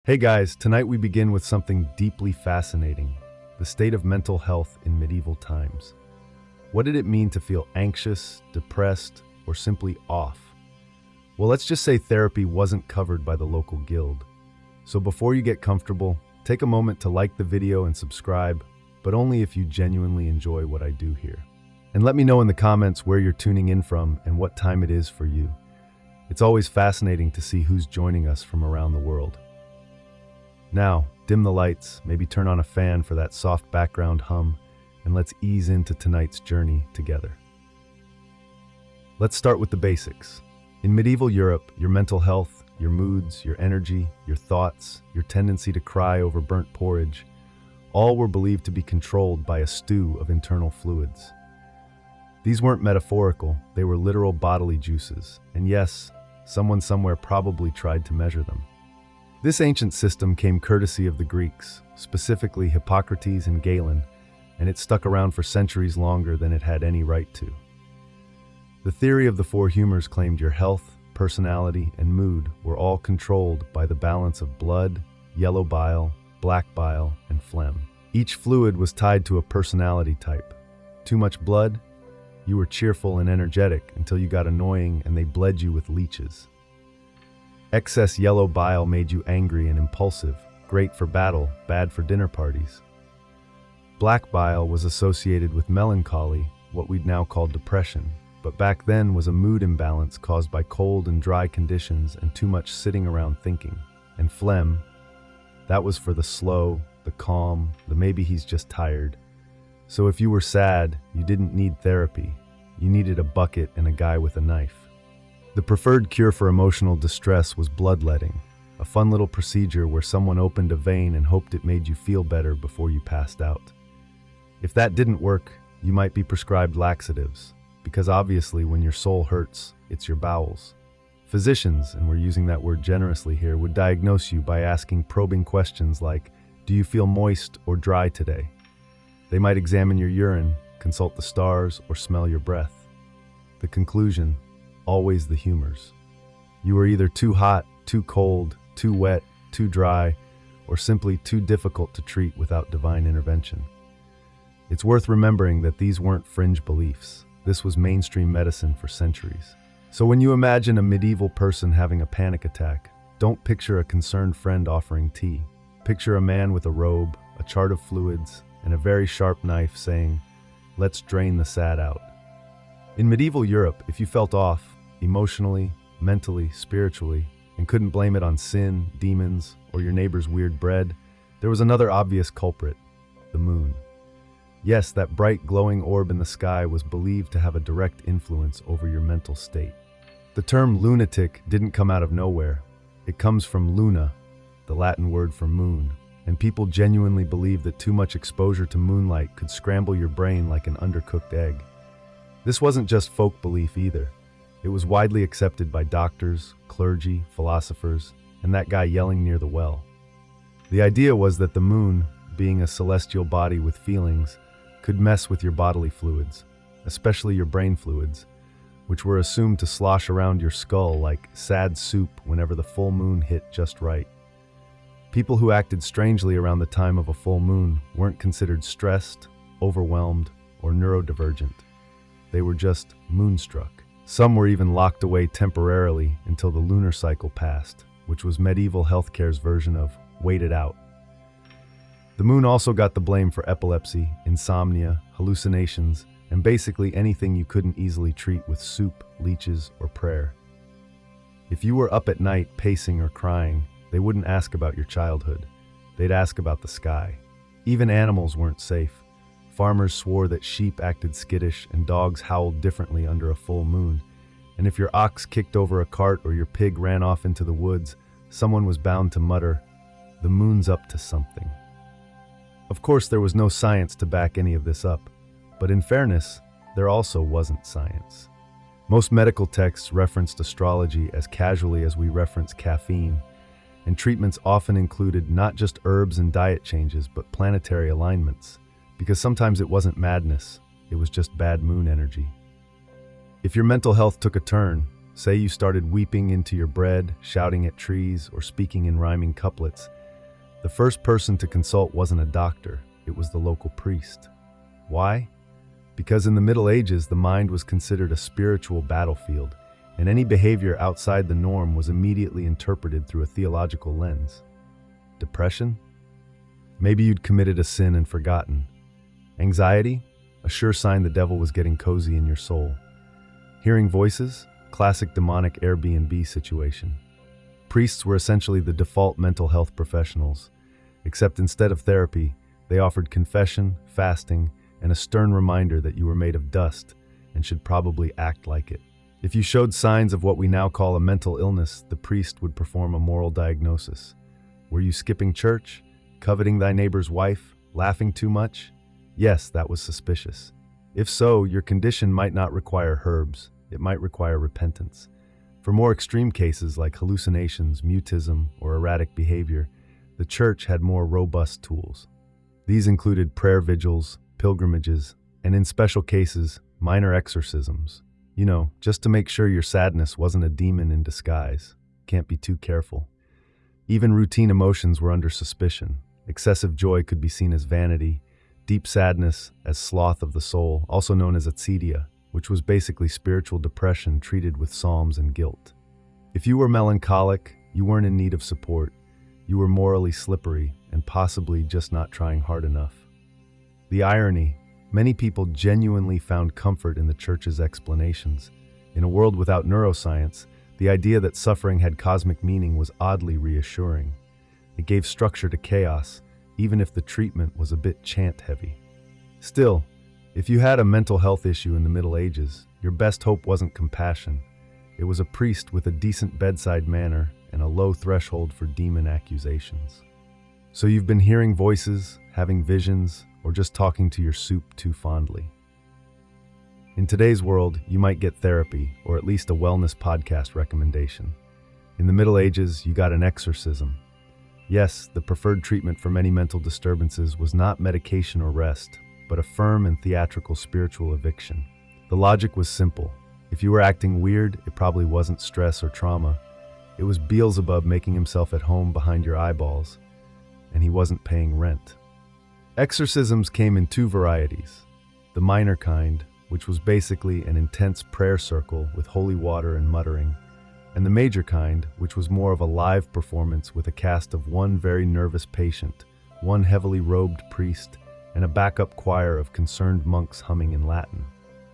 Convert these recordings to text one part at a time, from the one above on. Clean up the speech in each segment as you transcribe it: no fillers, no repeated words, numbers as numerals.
Hey guys, tonight we begin with something deeply fascinating, the state of mental health in medieval times. What did it mean to feel anxious, depressed, or simply off? Well, let's just say therapy wasn't covered by the local guild. So before you get comfortable, take a moment to like the video and subscribe, but only if you genuinely enjoy what I do here. And let me know in the comments where you're tuning in from and what time it is for you. It's always fascinating to see who's joining us from around the world. Now, dim the lights, maybe turn on a fan for that soft background hum, and let's ease into tonight's journey together. Let's start with the basics. In medieval Europe, your mental health, your moods, your energy, your thoughts, your tendency to cry over burnt porridge, all were believed to be controlled by a stew of internal fluids. These weren't metaphorical, they were literal bodily juices, and yes, someone somewhere probably tried to measure them. This ancient system came courtesy of the Greeks, specifically Hippocrates and Galen, and it stuck around for centuries longer than it had any right to. The theory of the four humors claimed your health, personality, and mood were all controlled by the balance of blood, yellow bile, black bile, and phlegm. Each fluid was tied to a personality type. Too much blood? You were cheerful and energetic until you got annoying and they bled you with leeches. Excess yellow bile made you angry and impulsive, great for battle, bad for dinner parties. Black bile was associated with melancholy, what we'd now call depression, but back then was a mood imbalance caused by cold and dry conditions and too much sitting around thinking. And phlegm, that was for the slow, the calm, the maybe he's just tired. So if you were sad, you didn't need therapy. You needed a bucket and a guy with a knife. The preferred cure for emotional distress was bloodletting, a fun little procedure where someone opened a vein and hoped it made you feel better before you passed out. If that didn't work, you might be prescribed laxatives, because obviously when your soul hurts, it's your bowels. Physicians, and we're using that word generously here, would diagnose you by asking probing questions like, do you feel moist or dry today? They might examine your urine, consult the stars, or smell your breath. The conclusion: always the humors. You were either too hot, too cold, too wet, too dry, or simply too difficult to treat without divine intervention. It's worth remembering that these weren't fringe beliefs. This was mainstream medicine for centuries. So when you imagine a medieval person having a panic attack, don't picture a concerned friend offering tea. Picture a man with a robe, a chart of fluids, and a very sharp knife saying, "Let's drain the sad out." In medieval Europe, if you felt off, emotionally, mentally, spiritually, and couldn't blame it on sin, demons, or your neighbor's weird bread, there was another obvious culprit: the moon. Yes, that bright glowing orb in the sky was believed to have a direct influence over your mental state. The term lunatic didn't come out of nowhere. It comes from luna, the Latin word for moon, and people genuinely believed that too much exposure to moonlight could scramble your brain like an undercooked egg. This wasn't just folk belief either. It was widely accepted by doctors, clergy, philosophers, and that guy yelling near the well. The idea was that the moon, being a celestial body with feelings, could mess with your bodily fluids, especially your brain fluids, which were assumed to slosh around your skull like sad soup whenever the full moon hit just right. People who acted strangely around the time of a full moon weren't considered stressed, overwhelmed, or neurodivergent. They were just moonstruck. Some were even locked away temporarily until the lunar cycle passed, which was medieval healthcare's version of wait it out. The moon also got the blame for epilepsy, insomnia, hallucinations, and basically anything you couldn't easily treat with soup, leeches, or prayer. If you were up at night pacing or crying, they wouldn't ask about your childhood. They'd ask about the sky. Even animals weren't safe. Farmers swore that sheep acted skittish and dogs howled differently under a full moon. And if your ox kicked over a cart or your pig ran off into the woods, someone was bound to mutter, "The moon's up to something." Of course, there was no science to back any of this up, but in fairness, there also wasn't science. Most medical texts referenced astrology as casually as we reference caffeine, and treatments often included not just herbs and diet changes, but planetary alignments. Because sometimes it wasn't madness, it was just bad moon energy. If your mental health took a turn, Say you started weeping into your bread, shouting at trees, or speaking in rhyming couplets. The first person to consult wasn't a doctor, it was the local priest. Why? Because in the Middle Ages, the mind was considered a spiritual battlefield, and any behavior outside the norm was immediately interpreted through a theological lens. Depression? Maybe you'd committed a sin and forgotten. Anxiety? A sure sign the devil was getting cozy in your soul. Hearing voices? Classic demonic Airbnb situation. Priests were essentially the default mental health professionals, except instead of therapy, they offered confession, fasting, and a stern reminder that you were made of dust and should probably act like it. If you showed signs of what we now call a mental illness, the priest would perform a moral diagnosis. Were you skipping church? Coveting thy neighbor's wife? Laughing too much? Yes, that was suspicious. If so, your condition might not require herbs. It might require repentance. For more extreme cases like hallucinations, mutism, or erratic behavior, the church had more robust tools. These included prayer vigils, pilgrimages, and in special cases, minor exorcisms. Just to make sure your sadness wasn't a demon in disguise. Can't be too careful. Even routine emotions were under suspicion. Excessive joy could be seen as vanity, deep sadness as sloth of the soul, also known as acedia, which was basically spiritual depression treated with psalms and guilt. If you were melancholic, you weren't in need of support. You were morally slippery and possibly just not trying hard enough. The irony, many people genuinely found comfort in the church's explanations. In a world without neuroscience, the idea that suffering had cosmic meaning was oddly reassuring. It gave structure to chaos, even if the treatment was a bit chant-heavy. Still, if you had a mental health issue in the Middle Ages, your best hope wasn't compassion. It was a priest with a decent bedside manner and a low threshold for demon accusations. So you've been hearing voices, having visions, or just talking to your soup too fondly. In today's world, you might get therapy, or at least a wellness podcast recommendation. In the Middle Ages, you got an exorcism. Yes, the preferred treatment for many mental disturbances was not medication or rest, but a firm and theatrical spiritual eviction. The logic was simple. If you were acting weird, it probably wasn't stress or trauma. It was Beelzebub making himself at home behind your eyeballs, and he wasn't paying rent. Exorcisms came in two varieties. The minor kind, which was basically an intense prayer circle with holy water and muttering, and the major kind, which was more of a live performance with a cast of one very nervous patient, one heavily robed priest, and a backup choir of concerned monks humming in Latin.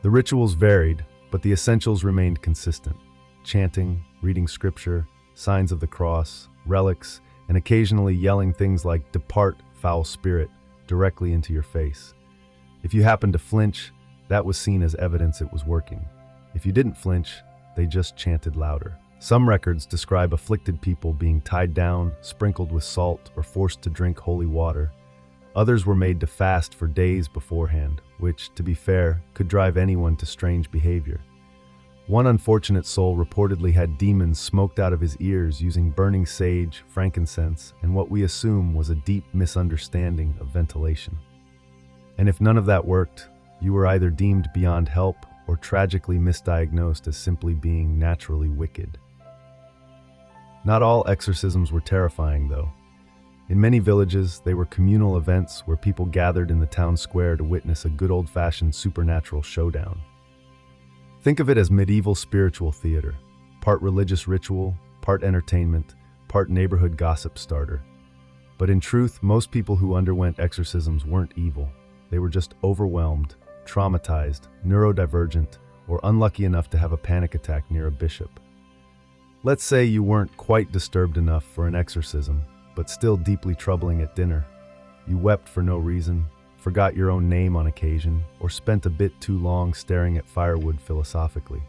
The rituals varied, but the essentials remained consistent. Chanting, reading scripture, signs of the cross, relics, and occasionally yelling things like "Depart, foul spirit," directly into your face. If you happened to flinch, that was seen as evidence it was working. If you didn't flinch, they just chanted louder. Some records describe afflicted people being tied down, sprinkled with salt, or forced to drink holy water. Others were made to fast for days beforehand, which, to be fair, could drive anyone to strange behavior. One unfortunate soul reportedly had demons smoked out of his ears using burning sage, frankincense, and what we assume was a deep misunderstanding of ventilation. And if none of that worked, you were either deemed beyond help or tragically misdiagnosed as simply being naturally wicked. Not all exorcisms were terrifying, though. In many villages, they were communal events where people gathered in the town square to witness a good old-fashioned supernatural showdown. Think of it as medieval spiritual theater, part religious ritual, part entertainment, part neighborhood gossip starter. But in truth, most people who underwent exorcisms weren't evil. They were just overwhelmed, traumatized, neurodivergent, or unlucky enough to have a panic attack near a bishop. Let's say you weren't quite disturbed enough for an exorcism, but still deeply troubling at dinner. You wept for no reason, forgot your own name on occasion, or spent a bit too long staring at firewood philosophically.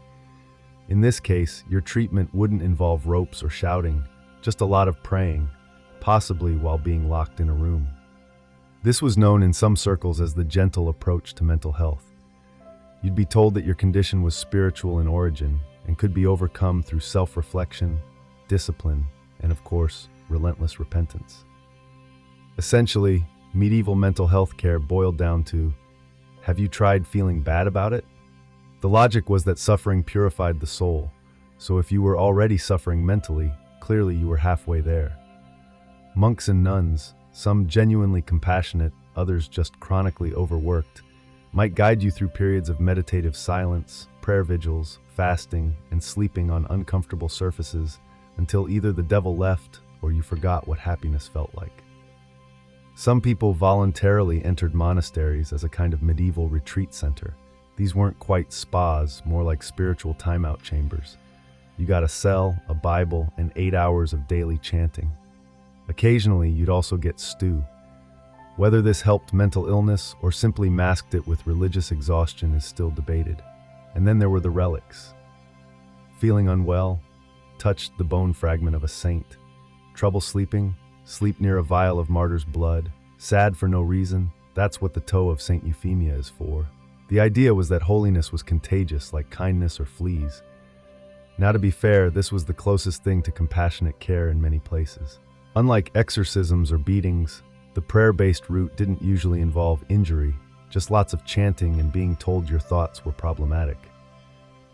In this case, your treatment wouldn't involve ropes or shouting, just a lot of praying, possibly while being locked in a room. This was known in some circles as the gentle approach to mental health. You'd be told that your condition was spiritual in origin and could be overcome through self-reflection, discipline, and of course, relentless repentance. Essentially, medieval mental health care boiled down to, have you tried feeling bad about it? The logic was that suffering purified the soul, so if you were already suffering mentally, clearly you were halfway there. Monks and nuns, some genuinely compassionate, others just chronically overworked, might guide you through periods of meditative silence, prayer vigils, fasting, and sleeping on uncomfortable surfaces until either the devil left or you forgot what happiness felt like. Some people voluntarily entered monasteries as a kind of medieval retreat center. These weren't quite spas, more like spiritual timeout chambers. You got a cell, a Bible, and 8 hours of daily chanting. Occasionally, you'd also get stew. Whether this helped mental illness or simply masked it with religious exhaustion is still debated. And then there were the relics. Feeling unwell? Touched the bone fragment of a saint. Trouble sleeping? Sleep near a vial of martyr's blood. Sad for no reason? That's what the toe of Saint Euphemia is for. The idea was that holiness was contagious, like kindness or fleas. Now, to be fair, this was the closest thing to compassionate care in many places. Unlike exorcisms or beatings, the prayer-based route didn't usually involve injury, just lots of chanting and being told your thoughts were problematic.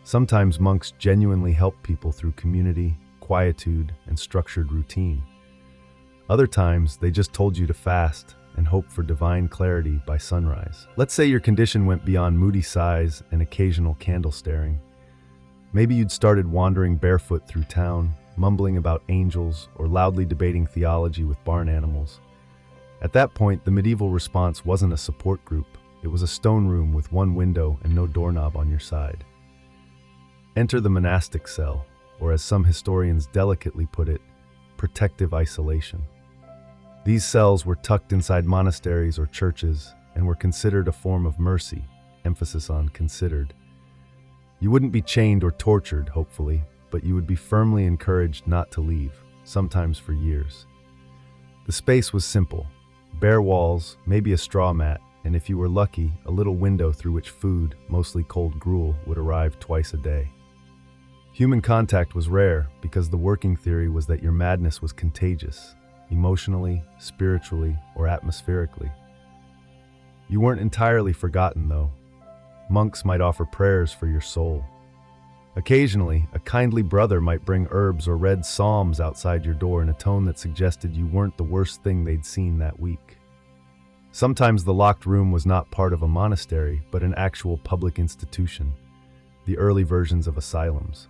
Sometimes monks genuinely helped people through community, quietude, and structured routine. Other times, they just told you to fast and hope for divine clarity by sunrise. Let's say your condition went beyond moody sighs and occasional candle staring. Maybe you'd started wandering barefoot through town, mumbling about angels or loudly debating theology with barn animals. At that point, the medieval response wasn't a support group. It was a stone room with one window and no doorknob on your side. Enter the monastic cell, or as some historians delicately put it, protective isolation. These cells were tucked inside monasteries or churches and were considered a form of mercy, emphasis on considered. You wouldn't be chained or tortured, hopefully, but you would be firmly encouraged not to leave, sometimes for years. The space was simple: bare walls, maybe a straw mat, and if you were lucky, a little window through which food, mostly cold gruel, would arrive twice a day. Human contact was rare because the working theory was that your madness was contagious, emotionally, spiritually, or atmospherically. You weren't entirely forgotten, though. Monks might offer prayers for your soul. Occasionally, a kindly brother might bring herbs or read psalms outside your door in a tone that suggested you weren't the worst thing they'd seen that week. Sometimes the locked room was not part of a monastery, but an actual public institution, the early versions of asylums.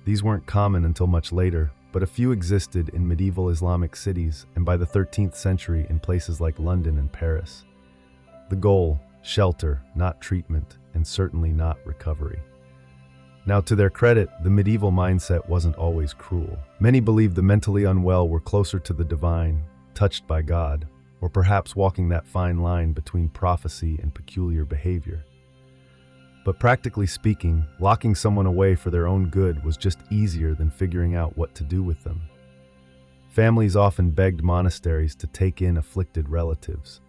These weren't common until much later, but a few existed in medieval Islamic cities and by the 13th century in places like London and Paris. The goal: shelter, not treatment, and certainly not recovery. Now, to their credit, the medieval mindset wasn't always cruel. Many believed the mentally unwell were closer to the divine, touched by God, or perhaps walking that fine line between prophecy and peculiar behavior. But practically speaking, locking someone away for their own good was just easier than figuring out what to do with them. Families often begged monasteries to take in afflicted relatives,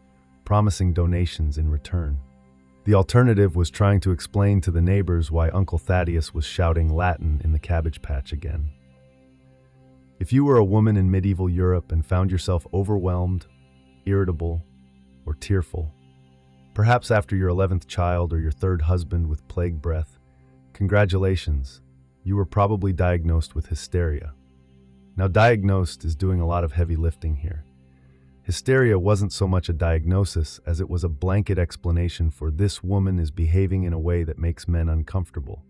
promising donations in return. The alternative was trying to explain to the neighbors why Uncle Thaddeus was shouting Latin in the cabbage patch again. If you were a woman in medieval Europe and found yourself overwhelmed, irritable, or tearful, perhaps after your 11th child or your 3rd husband with plague breath, congratulations, you were probably diagnosed with hysteria. Now, diagnosed is doing a lot of heavy lifting here. Hysteria wasn't so much a diagnosis as it was a blanket explanation for this woman is behaving in a way that makes men uncomfortable.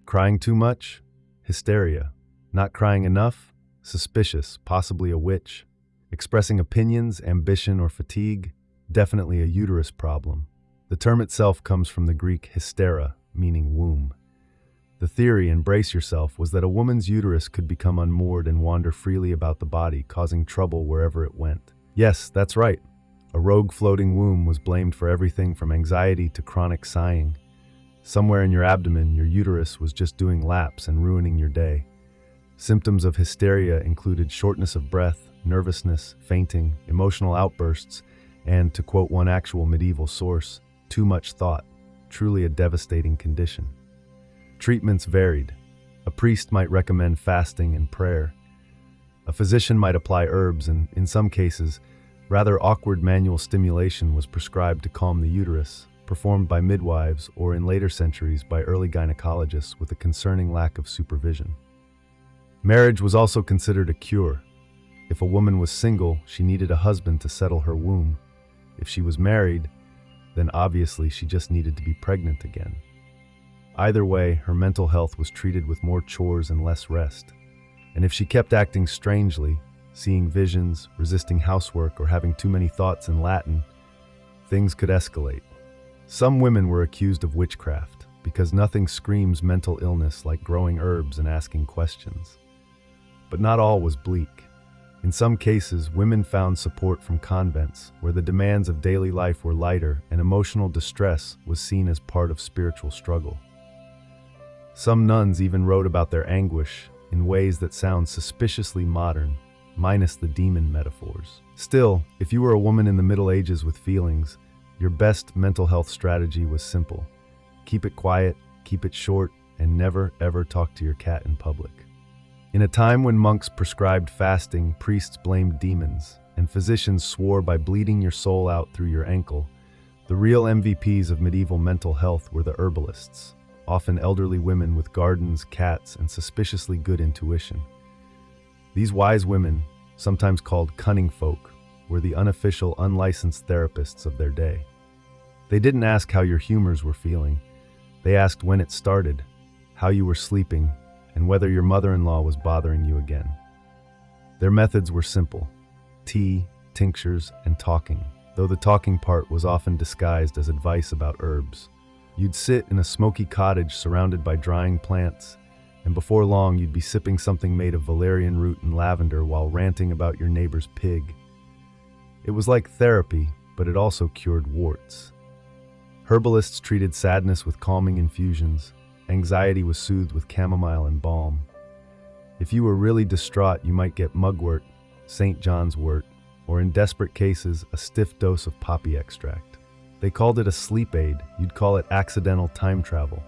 Crying too much? Hysteria. Not crying enough? Suspicious, possibly a witch. Expressing opinions, ambition, or fatigue? Definitely a uterus problem. The term itself comes from the Greek hystera, meaning womb. The theory, embrace yourself, was that a woman's uterus could become unmoored and wander freely about the body, causing trouble wherever it went. Yes, that's right. A rogue floating womb was blamed for everything from anxiety to chronic sighing. Somewhere in your abdomen, your uterus was just doing laps and ruining your day. Symptoms of hysteria included shortness of breath, nervousness, fainting, emotional outbursts, and, to quote one actual medieval source, too much thought, truly a devastating condition. Treatments varied. A priest might recommend fasting and prayer. A physician might apply herbs, and, in some cases, rather awkward manual stimulation was prescribed to calm the uterus, performed by midwives or, in later centuries, by early gynecologists with a concerning lack of supervision. Marriage was also considered a cure. If a woman was single, she needed a husband to settle her womb. If she was married, then obviously she just needed to be pregnant again. Either way, her mental health was treated with more chores and less rest. And if she kept acting strangely, seeing visions, resisting housework, or having too many thoughts in Latin, things could escalate. Some women were accused of witchcraft, because nothing screams mental illness like growing herbs and asking questions. But not all was bleak. In some cases, women found support from convents, where the demands of daily life were lighter and emotional distress was seen as part of spiritual struggle. Some nuns even wrote about their anguish in ways that sound suspiciously modern, minus the demon metaphors. Still, if you were a woman in the Middle Ages with feelings, your best mental health strategy was simple. Keep it quiet, keep it short, and never ever talk to your cat in public. In a time when monks prescribed fasting, priests blamed demons, and physicians swore by bleeding your soul out through your ankle, the real MVPs of medieval mental health were the herbalists, often elderly women with gardens, cats, and suspiciously good intuition. These wise women, sometimes called cunning folk, were the unofficial, unlicensed therapists of their day. They didn't ask how your humors were feeling. They asked when it started, how you were sleeping, and whether your mother-in-law was bothering you again. Their methods were simple: tea, tinctures, and talking, though the talking part was often disguised as advice about herbs. You'd sit in a smoky cottage surrounded by drying plants, and before long you'd be sipping something made of valerian root and lavender while ranting about your neighbor's pig. It was like therapy, but it also cured warts. Herbalists treated sadness with calming infusions. Anxiety was soothed with chamomile and balm. If you were really distraught, you might get mugwort, St. John's wort, or in desperate cases, a stiff dose of poppy extract. They called it a sleep aid. You'd call it accidental time travel.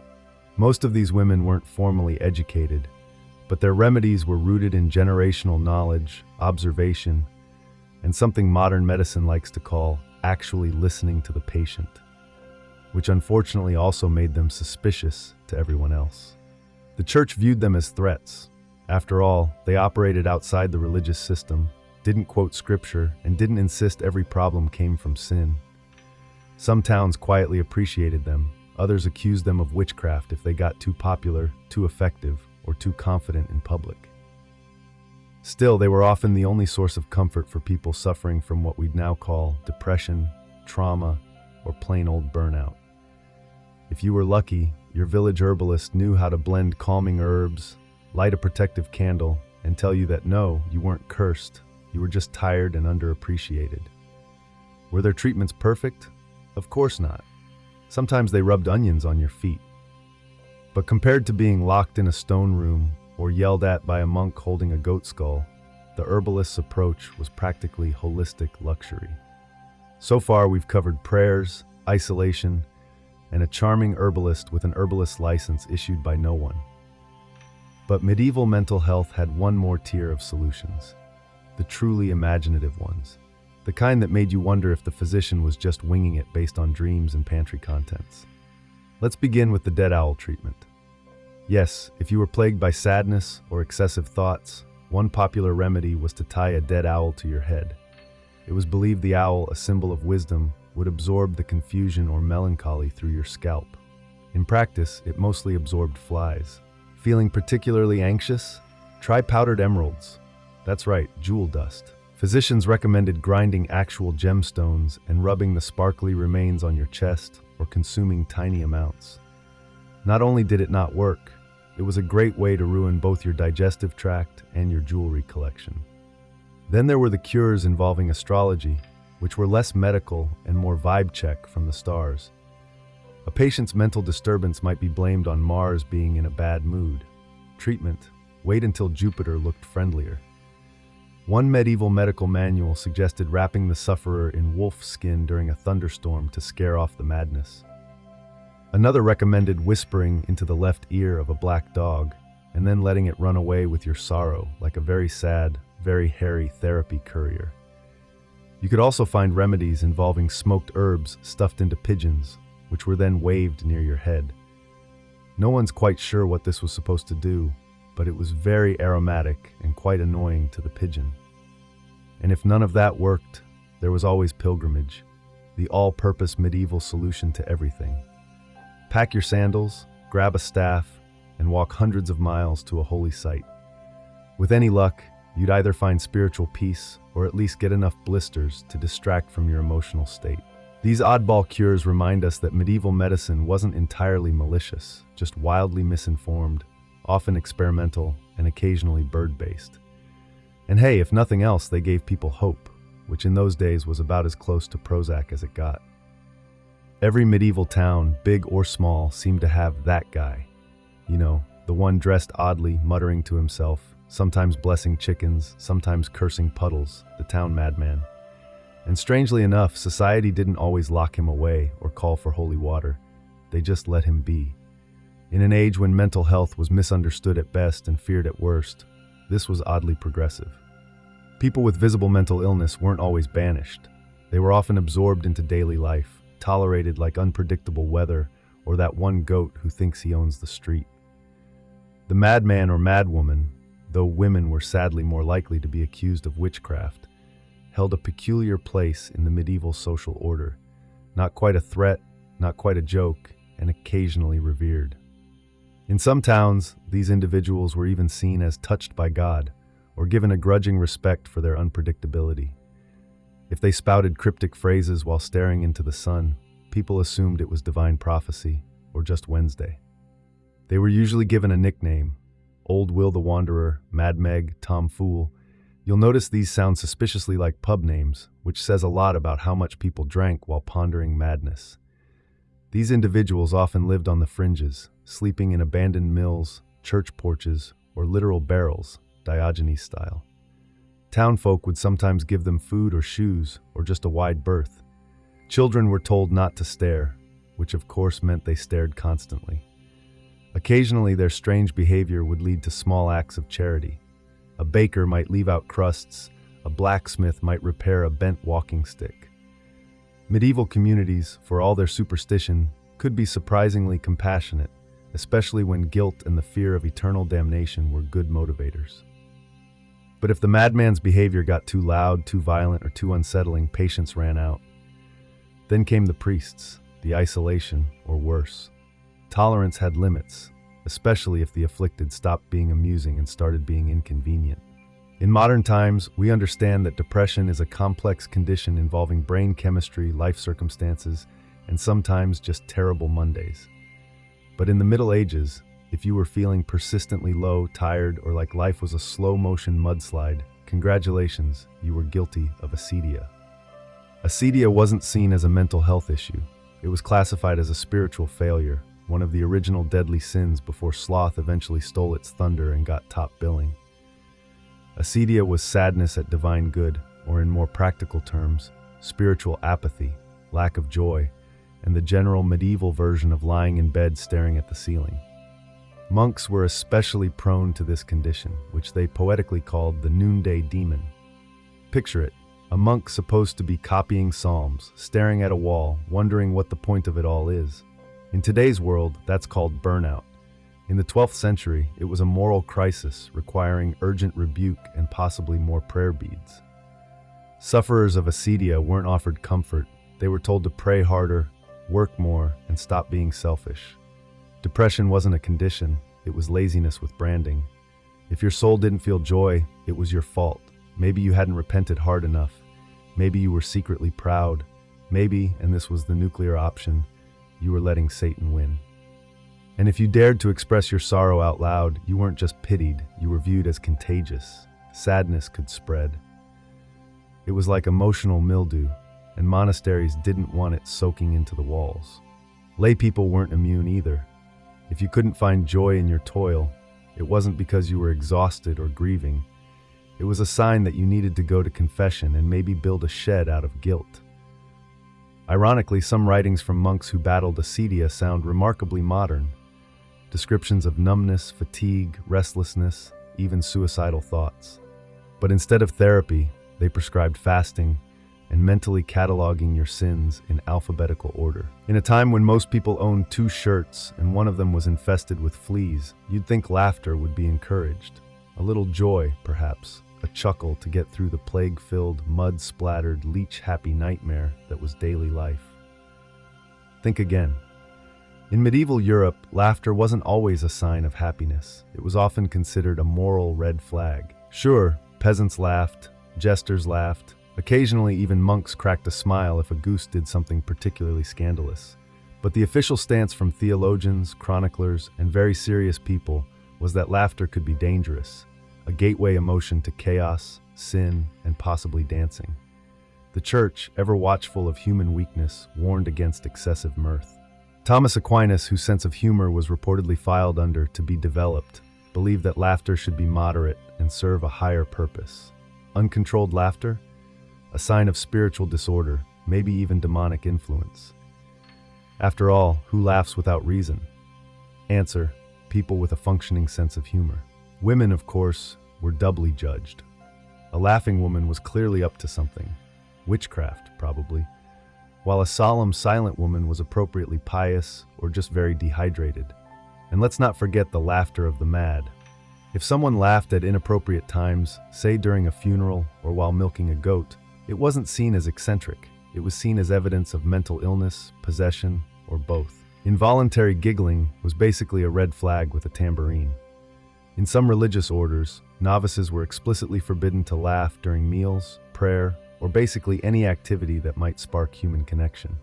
Most of these women weren't formally educated, but their remedies were rooted in generational knowledge, observation, and something modern medicine likes to call actually listening to the patient, which unfortunately also made them suspicious to everyone else. The church viewed them as threats. After all, they operated outside the religious system, didn't quote scripture, and didn't insist every problem came from sin. Some towns quietly appreciated them. Others accused them of witchcraft if they got too popular, too effective, or too confident in public. Still, they were often the only source of comfort for people suffering from what we'd now call depression, trauma, or plain old burnout. If you were lucky, your village herbalist knew how to blend calming herbs, light a protective candle, and tell you that no, you weren't cursed, you were just tired and underappreciated. Were their treatments perfect? Of course not. Sometimes they rubbed onions on your feet. But compared to being locked in a stone room or yelled at by a monk holding a goat skull, the herbalist's approach was practically holistic luxury. So far, we've covered prayers, isolation, and a charming herbalist with an herbalist license issued by no one. But medieval mental health had one more tier of solutions: the truly imaginative ones. The kind that made you wonder if the physician was just winging it based on dreams and pantry contents. Let's begin with the dead owl treatment. Yes, if you were plagued by sadness or excessive thoughts, one popular remedy was to tie a dead owl to your head. It was believed the owl, a symbol of wisdom, would absorb the confusion or melancholy through your scalp. In practice, it mostly absorbed flies. Feeling particularly anxious? Try powdered emeralds. That's right, jewel dust. Physicians recommended grinding actual gemstones and rubbing the sparkly remains on your chest or consuming tiny amounts. Not only did it not work, it was a great way to ruin both your digestive tract and your jewelry collection. Then there were the cures involving astrology, which were less medical and more vibe check from the stars. A patient's mental disturbance might be blamed on Mars being in a bad mood. Treatment: wait until Jupiter looked friendlier. One medieval medical manual suggested wrapping the sufferer in wolf skin during a thunderstorm to scare off the madness. Another recommended whispering into the left ear of a black dog and then letting it run away with your sorrow like a very sad, very hairy therapy courier. You could also find remedies involving smoked herbs stuffed into pigeons, which were then waved near your head. No one's quite sure what this was supposed to do, but it was very aromatic and quite annoying to the pigeon. And if none of that worked, there was always pilgrimage, the all-purpose medieval solution to everything. Pack your sandals, grab a staff, and walk hundreds of miles to a holy site. With any luck, you'd either find spiritual peace or at least get enough blisters to distract from your emotional state. These oddball cures remind us that medieval medicine wasn't entirely malicious, just wildly misinformed, often experimental, and occasionally bird-based. And hey, if nothing else, they gave people hope, which in those days was about as close to Prozac as it got. Every medieval town, big or small, seemed to have that guy. You know, the one dressed oddly, muttering to himself, sometimes blessing chickens, sometimes cursing puddles, the town madman. And strangely enough, society didn't always lock him away or call for holy water. They just let him be. In an age when mental health was misunderstood at best and feared at worst, this was oddly progressive. People with visible mental illness weren't always banished. They were often absorbed into daily life, tolerated like unpredictable weather or that one goat who thinks he owns the street. The madman or madwoman, though women were sadly more likely to be accused of witchcraft, held a peculiar place in the medieval social order, not quite a threat, not quite a joke, and occasionally revered. In some towns, these individuals were even seen as touched by God, or given a grudging respect for their unpredictability. If they spouted cryptic phrases while staring into the sun, people assumed it was divine prophecy, or just Wednesday. They were usually given a nickname: Old Will the Wanderer, Mad Meg, Tom Fool. You'll notice these sound suspiciously like pub names, which says a lot about how much people drank while pondering madness. These individuals often lived on the fringes, sleeping in abandoned mills, church porches, or literal barrels, Diogenes style. Townfolk would sometimes give them food or shoes, or just a wide berth. Children were told not to stare, which of course meant they stared constantly. Occasionally, their strange behavior would lead to small acts of charity. A baker might leave out crusts, a blacksmith might repair a bent walking stick. Medieval communities, for all their superstition, could be surprisingly compassionate, especially when guilt and the fear of eternal damnation were good motivators. But if the madman's behavior got too loud, too violent, or too unsettling, patience ran out. Then came the priests, the isolation, or worse. Tolerance had limits, especially if the afflicted stopped being amusing and started being inconvenient. In modern times, we understand that depression is a complex condition involving brain chemistry, life circumstances, and sometimes just terrible Mondays. But in the Middle Ages, if you were feeling persistently low, tired, or like life was a slow-motion mudslide, congratulations, you were guilty of acedia. Acedia wasn't seen as a mental health issue. It was classified as a spiritual failure, one of the original deadly sins before sloth eventually stole its thunder and got top billing. Acedia was sadness at divine good, or in more practical terms, spiritual apathy, lack of joy, and the general medieval version of lying in bed staring at the ceiling. Monks were especially prone to this condition, which they poetically called the noonday demon. Picture it, a monk supposed to be copying psalms, staring at a wall, wondering what the point of it all is. In today's world, that's called burnout. In the 12th century, it was a moral crisis requiring urgent rebuke and possibly more prayer beads. Sufferers of acedia weren't offered comfort. They were told to pray harder, work more, and stop being selfish. Depression wasn't a condition, it was laziness with branding. If your soul didn't feel joy, it was your fault. Maybe you hadn't repented hard enough. Maybe you were secretly proud. Maybe, and this was the nuclear option, you were letting Satan win. And if you dared to express your sorrow out loud, you weren't just pitied, you were viewed as contagious. Sadness could spread. It was like emotional mildew, and monasteries didn't want it soaking into the walls. Lay people weren't immune either. If you couldn't find joy in your toil, it wasn't because you were exhausted or grieving. It was a sign that you needed to go to confession and maybe build a shed out of guilt. Ironically, some writings from monks who battled acedia sound remarkably modern. Descriptions of numbness, fatigue, restlessness, even suicidal thoughts. But instead of therapy, they prescribed fasting and mentally cataloging your sins in alphabetical order. In a time when most people owned 2 shirts and one of them was infested with fleas, you'd think laughter would be encouraged. A little joy, perhaps, a chuckle to get through the plague-filled, mud-splattered, leech-happy nightmare that was daily life. Think again. In medieval Europe, laughter wasn't always a sign of happiness. It was often considered a moral red flag. Sure, peasants laughed, jesters laughed, occasionally even monks cracked a smile if a goose did something particularly scandalous. But the official stance from theologians, chroniclers, and very serious people was that laughter could be dangerous, a gateway emotion to chaos, sin, and possibly dancing. The Church, ever watchful of human weakness, warned against excessive mirth. Thomas Aquinas, whose sense of humor was reportedly filed under to be developed, believed that laughter should be moderate and serve a higher purpose. Uncontrolled laughter? A sign of spiritual disorder, maybe even demonic influence. After all, who laughs without reason? Answer: people with a functioning sense of humor. Women, of course, were doubly judged. A laughing woman was clearly up to something. Witchcraft, probably. While a solemn, silent woman was appropriately pious or just very dehydrated. And let's not forget the laughter of the mad. If someone laughed at inappropriate times, say during a funeral or while milking a goat, it wasn't seen as eccentric. It was seen as evidence of mental illness, possession, or both. Involuntary giggling was basically a red flag with a tambourine. In some religious orders, novices were explicitly forbidden to laugh during meals, prayer, or basically any activity that might spark human connection.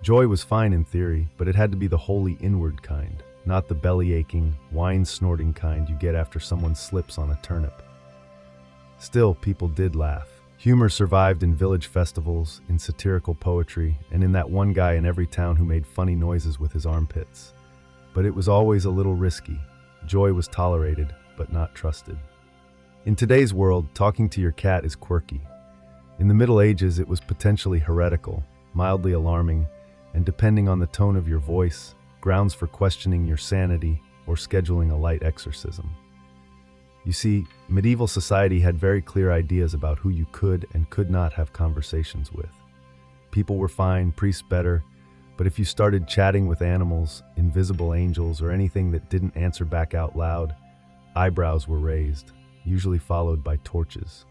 Joy was fine in theory, but it had to be the wholly inward kind, not the belly-aching, wine-snorting kind you get after someone slips on a turnip. Still, people did laugh. Humor survived in village festivals, in satirical poetry, and in that one guy in every town who made funny noises with his armpits. But it was always a little risky. Joy was tolerated, but not trusted. In today's world, talking to your cat is quirky. In the Middle Ages, it was potentially heretical, mildly alarming, and depending on the tone of your voice, grounds for questioning your sanity or scheduling a light exorcism. You see, medieval society had very clear ideas about who you could and could not have conversations with. People were fine, priests better, but if you started chatting with animals, invisible angels, or anything that didn't answer back out loud, eyebrows were raised, usually followed by torches.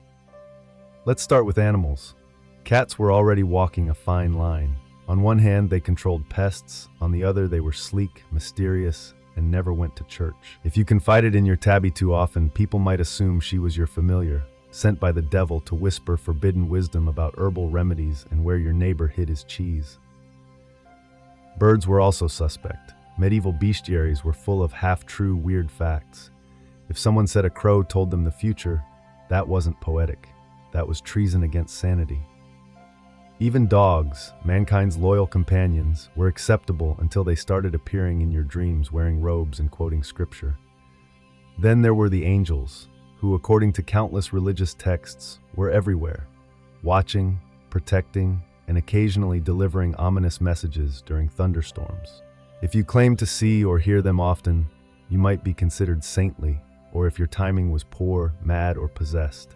Let's start with animals. Cats were already walking a fine line. On one hand, they controlled pests. On the other, they were sleek, mysterious, and never went to church. If you confided in your tabby too often, people might assume she was your familiar, sent by the devil to whisper forbidden wisdom about herbal remedies and where your neighbor hid his cheese. Birds were also suspect. Medieval bestiaries were full of half-true, weird facts. If someone said a crow told them the future, that wasn't poetic. That was treason against sanity. Even dogs, mankind's loyal companions, were acceptable until they started appearing in your dreams wearing robes and quoting scripture. Then there were the angels, who, according to countless religious texts, were everywhere, watching, protecting, and occasionally delivering ominous messages during thunderstorms. If you claimed to see or hear them often, you might be considered saintly, or if your timing was poor, mad, or possessed.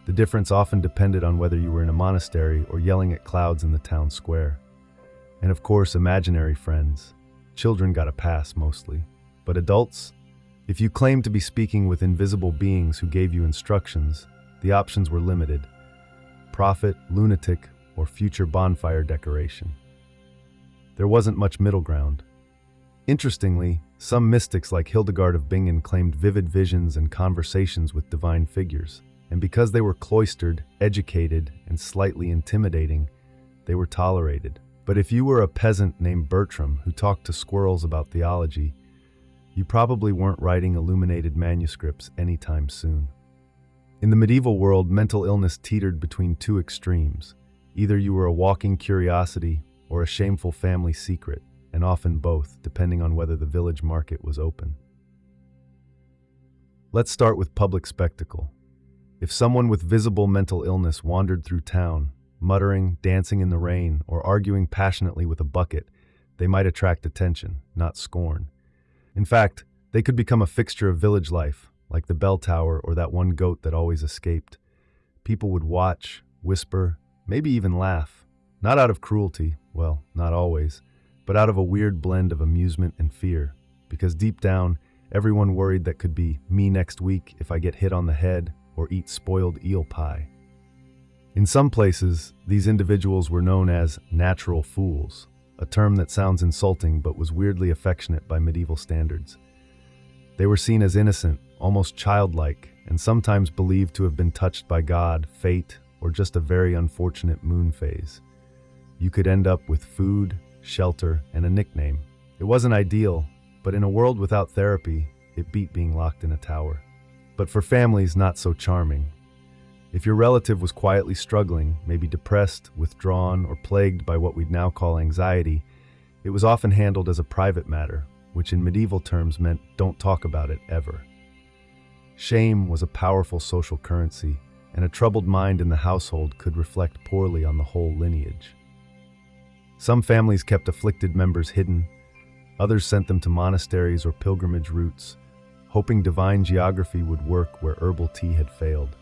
The difference often depended on whether you were in a monastery or yelling at clouds in the town square. And of course, imaginary friends. Children got a pass mostly. But adults? If you claimed to be speaking with invisible beings who gave you instructions, the options were limited. Prophet, lunatic, or future bonfire decoration. There wasn't much middle ground. Interestingly, some mystics like Hildegard of Bingen claimed vivid visions and conversations with divine figures. And because they were cloistered, educated, and slightly intimidating, they were tolerated. But if you were a peasant named Bertram who talked to squirrels about theology, you probably weren't writing illuminated manuscripts anytime soon. In the medieval world, mental illness teetered between 2 extremes. Either you were a walking curiosity or a shameful family secret, and often both, depending on whether the village market was open. Let's start with public spectacle. If someone with visible mental illness wandered through town, muttering, dancing in the rain, or arguing passionately with a bucket, they might attract attention, not scorn. In fact, they could become a fixture of village life, like the bell tower or that one goat that always escaped. People would watch, whisper, maybe even laugh. Not out of cruelty, well, not always, but out of a weird blend of amusement and fear. Because deep down, everyone worried that could be me next week if I get hit on the head or eat spoiled eel pie. In some places, these individuals were known as natural fools, a term that sounds insulting but was weirdly affectionate by medieval standards. They were seen as innocent, almost childlike, and sometimes believed to have been touched by God, fate, or just a very unfortunate moon phase. You could end up with food, shelter, and a nickname. It wasn't ideal, but in a world without therapy, it beat being locked in a tower. But for families, not so charming. If your relative was quietly struggling, maybe depressed, withdrawn, or plagued by what we'd now call anxiety, it was often handled as a private matter, which in medieval terms meant don't talk about it ever. Shame was a powerful social currency, and a troubled mind in the household could reflect poorly on the whole lineage. Some families kept afflicted members hidden, others sent them to monasteries or pilgrimage routes, hoping divine geography would work where herbal tea had failed.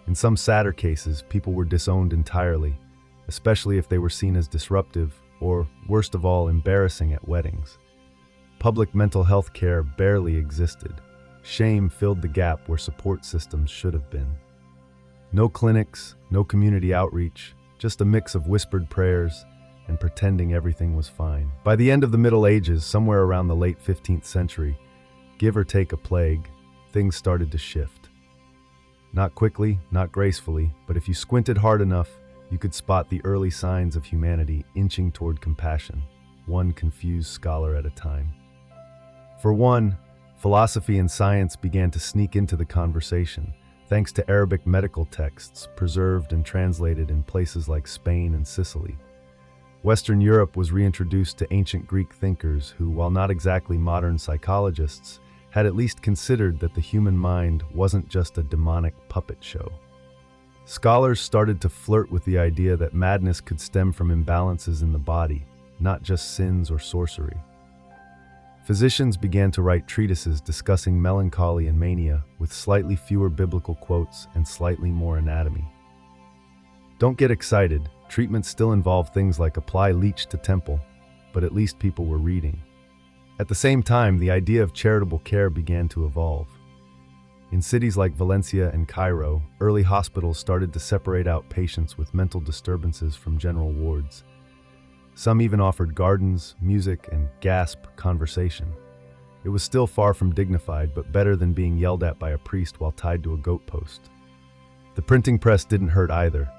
In some sadder cases, people were disowned entirely, especially if they were seen as disruptive or, worst of all, embarrassing at weddings. Public mental health care barely existed. Shame filled the gap where support systems should have been. No clinics, no community outreach, just a mix of whispered prayers and pretending everything was fine. By the end of the Middle Ages, somewhere around the late 15th century, give or take a plague, things started to shift. Not quickly, not gracefully, but if you squinted hard enough, you could spot the early signs of humanity inching toward compassion, one confused scholar at a time. For one, philosophy and science began to sneak into the conversation, thanks to Arabic medical texts preserved and translated in places like Spain and Sicily. Western Europe was reintroduced to ancient Greek thinkers who, while not exactly modern psychologists, had at least considered that the human mind wasn't just a demonic puppet show. Scholars started to flirt with the idea that madness could stem from imbalances in the body, not just sins or sorcery. Physicians began to write treatises discussing melancholy and mania with slightly fewer biblical quotes and slightly more anatomy. Don't get excited, treatments still involve things like apply leech to temple, but at least people were reading. At the same time, the idea of charitable care began to evolve. In cities like Valencia and Cairo, early hospitals started to separate out patients with mental disturbances from general wards. Some even offered gardens, music, and gasp conversation. It was still far from dignified, but better than being yelled at by a priest while tied to a goat post. The printing press didn't hurt either.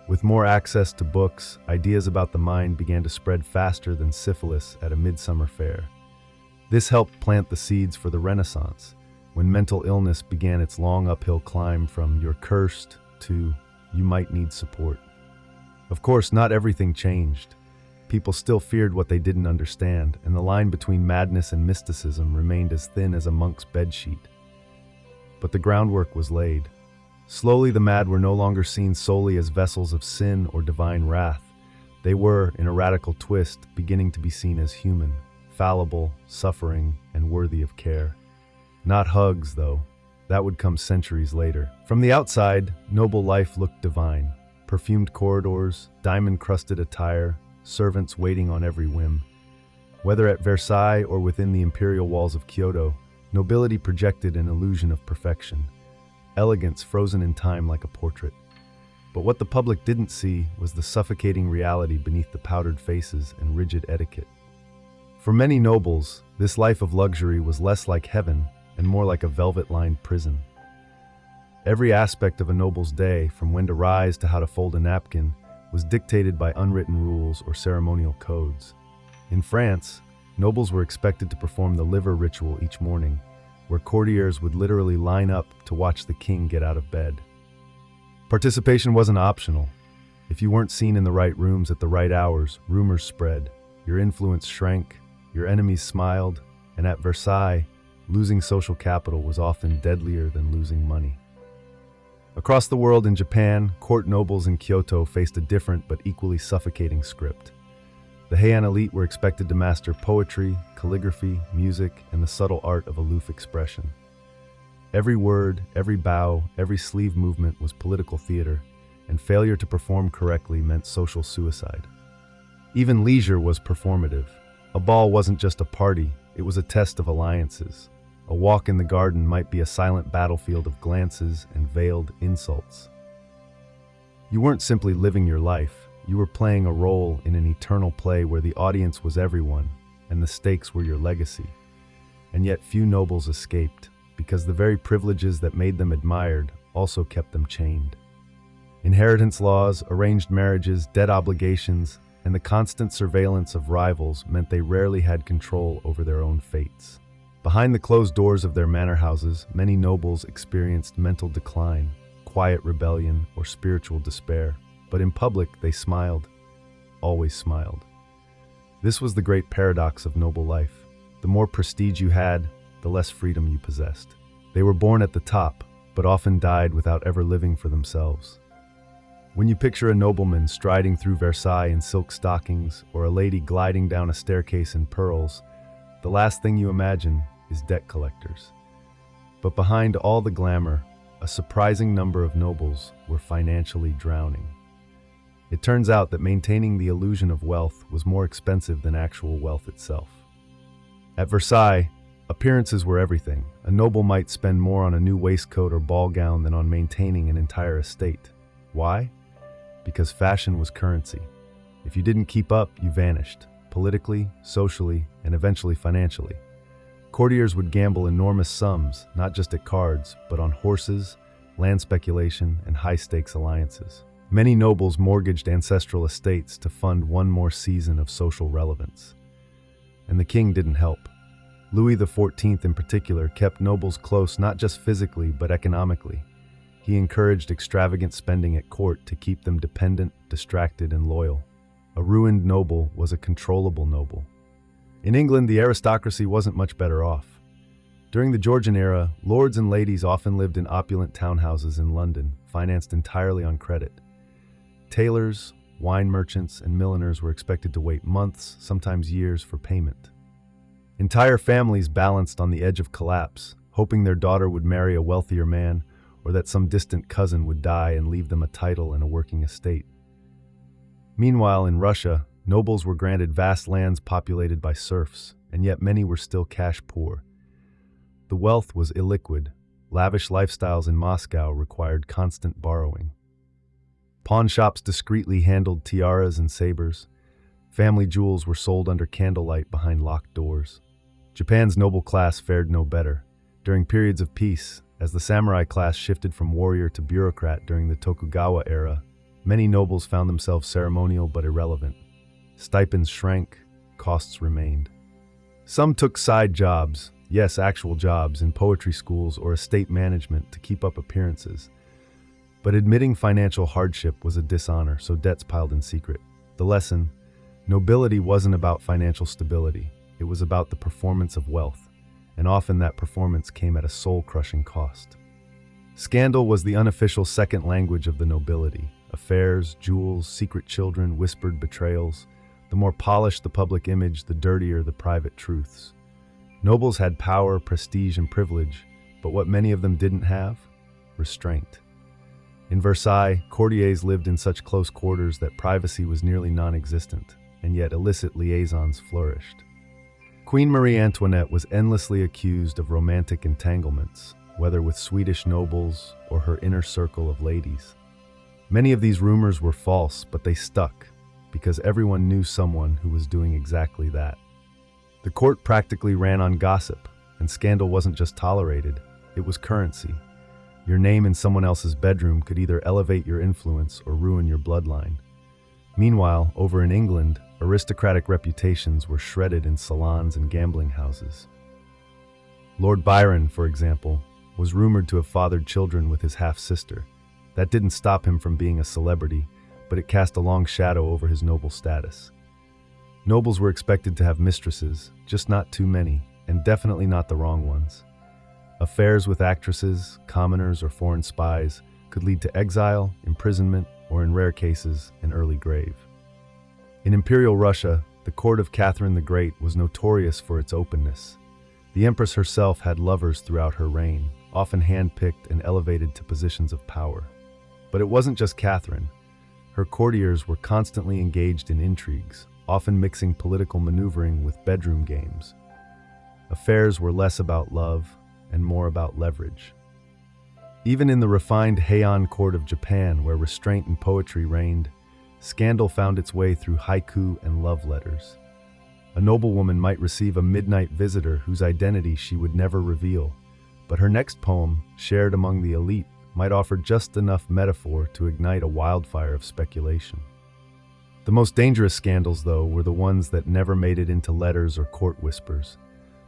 With more access to books, ideas about the mind began to spread faster than syphilis at a midsummer fair. This helped plant the seeds for the Renaissance, when mental illness began its long uphill climb from "you're cursed" to "you might need support." Of course, not everything changed. People still feared what they didn't understand, and the line between madness and mysticism remained as thin as a monk's bedsheet. But the groundwork was laid. Slowly, the mad were no longer seen solely as vessels of sin or divine wrath. They were, in a radical twist, beginning to be seen as human, fallible, suffering, and worthy of care. Not hugs, though. That would come centuries later. From the outside, noble life looked divine. Perfumed corridors, diamond-crusted attire, servants waiting on every whim. Whether at Versailles or within the imperial walls of Kyoto, nobility projected an illusion of perfection. Elegance frozen in time like a portrait. But what the public didn't see was the suffocating reality beneath the powdered faces and rigid etiquette. For many nobles, this life of luxury was less like heaven and more like a velvet-lined prison. Every aspect of a noble's day, from when to rise to how to fold a napkin, was dictated by unwritten rules or ceremonial codes. In France, nobles were expected to perform the liver ritual each morning, where courtiers would literally line up to watch the king get out of bed. Participation wasn't optional. If you weren't seen in the right rooms at the right hours, rumors spread, your influence shrank, your enemies smiled, and at Versailles, losing social capital was often deadlier than losing money. Across the world in Japan, court nobles in Kyoto faced a different but equally suffocating script. The Heian elite were expected to master poetry, calligraphy, music, and the subtle art of aloof expression. Every word, every bow, every sleeve movement was political theater, and failure to perform correctly meant social suicide. Even leisure was performative. A ball wasn't just a party, it was a test of alliances. A walk in the garden might be a silent battlefield of glances and veiled insults. You weren't simply living your life, you were playing a role in an eternal play where the audience was everyone, and the stakes were your legacy. And yet few nobles escaped, because the very privileges that made them admired also kept them chained. Inheritance laws, arranged marriages, debt obligations, and the constant surveillance of rivals meant they rarely had control over their own fates. Behind the closed doors of their manor houses, many nobles experienced mental decline, quiet rebellion, or spiritual despair. But in public, they smiled, always smiled. This was the great paradox of noble life. The more prestige you had, the less freedom you possessed. They were born at the top, but often died without ever living for themselves. When you picture a nobleman striding through Versailles in silk stockings, or a lady gliding down a staircase in pearls, the last thing you imagine is debt collectors. But behind all the glamour, a surprising number of nobles were financially drowning. It turns out that maintaining the illusion of wealth was more expensive than actual wealth itself. At Versailles, appearances were everything. A noble might spend more on a new waistcoat or ball gown than on maintaining an entire estate. Why? Because fashion was currency. If you didn't keep up, you vanished, politically, socially, and eventually financially. Courtiers would gamble enormous sums, not just at cards, but on horses, land speculation, and high-stakes alliances. Many nobles mortgaged ancestral estates to fund one more season of social relevance. And the king didn't help. Louis XIV in particular kept nobles close not just physically but economically. He encouraged extravagant spending at court to keep them dependent, distracted, and loyal. A ruined noble was a controllable noble. In England, the aristocracy wasn't much better off. During the Georgian era, lords and ladies often lived in opulent townhouses in London, financed entirely on credit. Tailors, wine merchants, and milliners were expected to wait months, sometimes years, for payment. Entire families balanced on the edge of collapse, hoping their daughter would marry a wealthier man or that some distant cousin would die and leave them a title and a working estate. Meanwhile, in Russia, nobles were granted vast lands populated by serfs, and yet many were still cash poor. The wealth was illiquid. Lavish lifestyles in Moscow required constant borrowing. Pawn shops discreetly handled tiaras and sabers. Family jewels were sold under candlelight behind locked doors. Japan's noble class fared no better. During periods of peace, as the samurai class shifted from warrior to bureaucrat during the Tokugawa era, many nobles found themselves ceremonial but irrelevant. Stipends shrank, costs remained. Some took side jobs, yes, actual jobs, in poetry schools or estate management to keep up appearances. But admitting financial hardship was a dishonor, so debts piled in secret. The lesson: nobility wasn't about financial stability. It was about the performance of wealth, and often that performance came at a soul-crushing cost. Scandal was the unofficial second language of the nobility. Affairs, jewels, secret children, whispered betrayals. The more polished the public image, the dirtier the private truths. Nobles had power, prestige, and privilege, but what many of them didn't have? Restraint. In Versailles, courtiers lived in such close quarters that privacy was nearly non-existent, and yet illicit liaisons flourished. Queen Marie Antoinette was endlessly accused of romantic entanglements, whether with Swedish nobles or her inner circle of ladies. Many of these rumors were false, but they stuck, because everyone knew someone who was doing exactly that. The court practically ran on gossip, and scandal wasn't just tolerated, it was currency. Your name in someone else's bedroom could either elevate your influence or ruin your bloodline. Meanwhile, over in England, aristocratic reputations were shredded in salons and gambling houses. Lord Byron, for example, was rumored to have fathered children with his half-sister. That didn't stop him from being a celebrity, but it cast a long shadow over his noble status. Nobles were expected to have mistresses, just not too many, and definitely not the wrong ones. Affairs with actresses, commoners, or foreign spies could lead to exile, imprisonment, or in rare cases, an early grave. In Imperial Russia, the court of Catherine the Great was notorious for its openness. The Empress herself had lovers throughout her reign, often hand-picked and elevated to positions of power. But it wasn't just Catherine. Her courtiers were constantly engaged in intrigues, often mixing political maneuvering with bedroom games. Affairs were less about love and more about leverage. Even in the refined Heian court of Japan, where restraint and poetry reigned, scandal found its way through haiku and love letters. A noblewoman might receive a midnight visitor whose identity she would never reveal, but her next poem, shared among the elite, might offer just enough metaphor to ignite a wildfire of speculation. The most dangerous scandals, though, were the ones that never made it into letters or court whispers,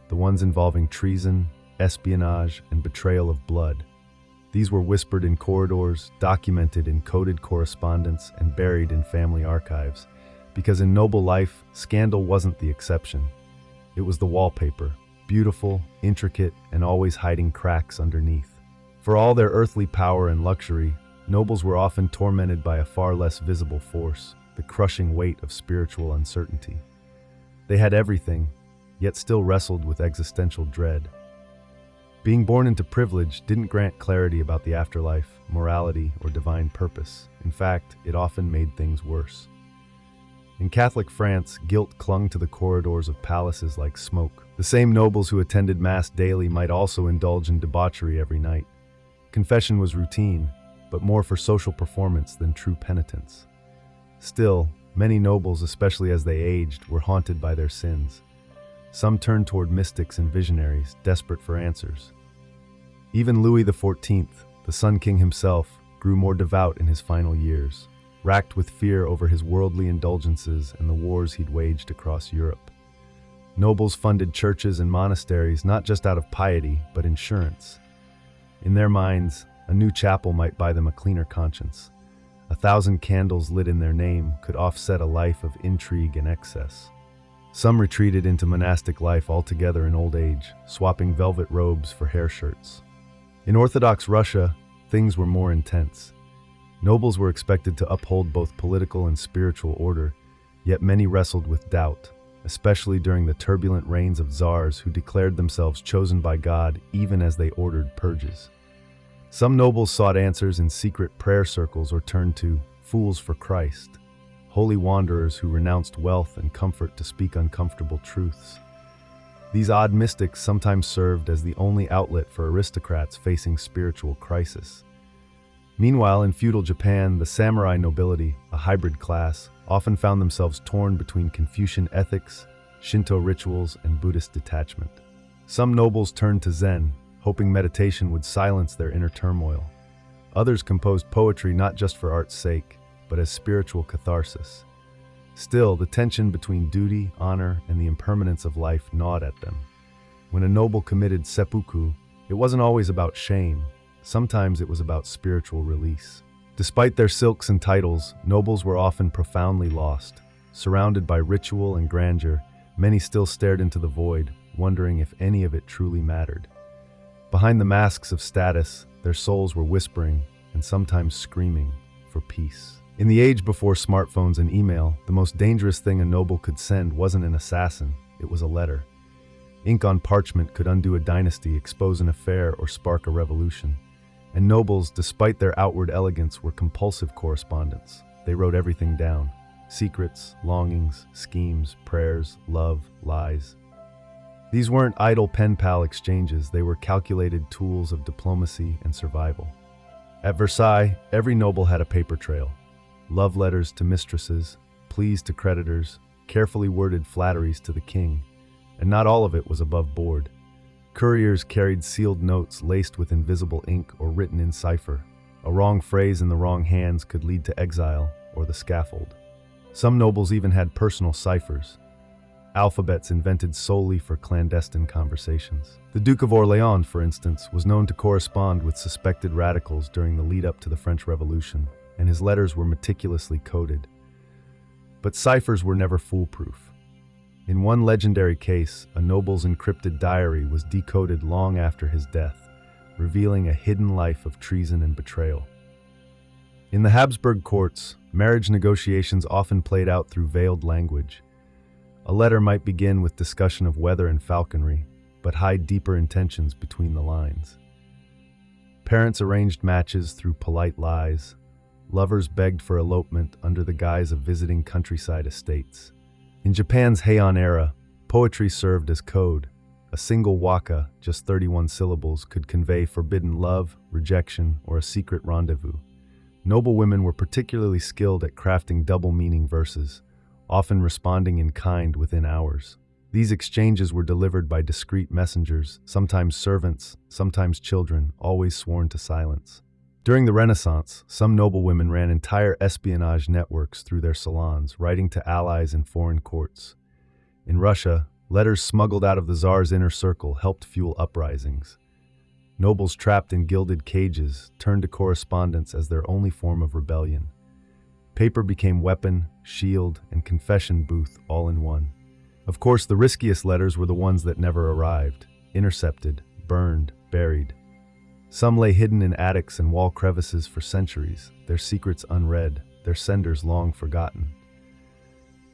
the ones involving treason, espionage, and betrayal of blood. These were whispered in corridors, documented in coded correspondence, and buried in family archives, because in noble life, scandal wasn't the exception. It was the wallpaper, beautiful, intricate, and always hiding cracks underneath. For all their earthly power and luxury, nobles were often tormented by a far less visible force, the crushing weight of spiritual uncertainty. They had everything, yet still wrestled with existential dread. Being born into privilege didn't grant clarity about the afterlife, morality, or divine purpose. In fact, it often made things worse. In Catholic France, guilt clung to the corridors of palaces like smoke. The same nobles who attended Mass daily might also indulge in debauchery every night. Confession was routine, but more for social performance than true penitence. Still, many nobles, especially as they aged, were haunted by their sins. Some turned toward mystics and visionaries, desperate for answers. Even Louis XIV, the Sun King himself, grew more devout in his final years, racked with fear over his worldly indulgences and the wars he'd waged across Europe. Nobles funded churches and monasteries not just out of piety, but insurance. In their minds, a new chapel might buy them a cleaner conscience. 1,000 candles lit in their name could offset a life of intrigue and excess. Some retreated into monastic life altogether in old age, swapping velvet robes for hair shirts. In Orthodox Russia, things were more intense. Nobles were expected to uphold both political and spiritual order, yet many wrestled with doubt, especially during the turbulent reigns of czars who declared themselves chosen by God even as they ordered purges. Some nobles sought answers in secret prayer circles or turned to fools for Christ, holy wanderers who renounced wealth and comfort to speak uncomfortable truths. These odd mystics sometimes served as the only outlet for aristocrats facing spiritual crisis. Meanwhile, in feudal Japan, the samurai nobility, a hybrid class, often found themselves torn between Confucian ethics, Shinto rituals, and Buddhist detachment. Some nobles turned to Zen, hoping meditation would silence their inner turmoil. Others composed poetry not just for art's sake, but as spiritual catharsis. Still, the tension between duty, honor, and the impermanence of life gnawed at them. When a noble committed seppuku, it wasn't always about shame. Sometimes it was about spiritual release. Despite their silks and titles, nobles were often profoundly lost. Surrounded by ritual and grandeur, many still stared into the void, wondering if any of it truly mattered. Behind the masks of status, their souls were whispering, and sometimes screaming, for peace. In the age before smartphones and email, the most dangerous thing a noble could send wasn't an assassin, it was a letter. Ink on parchment could undo a dynasty, expose an affair, or spark a revolution. And nobles, despite their outward elegance, were compulsive correspondents. They wrote everything down: secrets, longings, schemes, prayers, love, lies. These weren't idle pen-pal exchanges, they were calculated tools of diplomacy and survival. At Versailles, every noble had a paper trail. Love letters to mistresses, pleas to creditors, carefully worded flatteries to the king. And not all of it was above board. Couriers carried sealed notes laced with invisible ink or written in cipher. A wrong phrase in the wrong hands could lead to exile or the scaffold. Some nobles even had personal ciphers, alphabets invented solely for clandestine conversations. The Duke of Orléans, for instance, was known to correspond with suspected radicals during the lead-up to the French Revolution, and his letters were meticulously coded. But ciphers were never foolproof. In one legendary case, a noble's encrypted diary was decoded long after his death, revealing a hidden life of treason and betrayal. In the Habsburg courts, marriage negotiations often played out through veiled language. A letter might begin with discussion of weather and falconry, but hide deeper intentions between the lines. Parents arranged matches through polite lies, lovers begged for elopement under the guise of visiting countryside estates. In Japan's Heian era, poetry served as code. A single waka, just 31 syllables, could convey forbidden love, rejection, or a secret rendezvous. Noble women were particularly skilled at crafting double-meaning verses, often responding in kind within hours. These exchanges were delivered by discreet messengers, sometimes servants, sometimes children, always sworn to silence. During the Renaissance, some noble women ran entire espionage networks through their salons, writing to allies in foreign courts. In Russia, letters smuggled out of the Tsar's inner circle helped fuel uprisings. Nobles trapped in gilded cages turned to correspondence as their only form of rebellion. Paper became weapon, shield, and confession booth all in one. Of course, the riskiest letters were the ones that never arrived, intercepted, burned, buried. Some lay hidden in attics and wall crevices for centuries, their secrets unread, their senders long forgotten.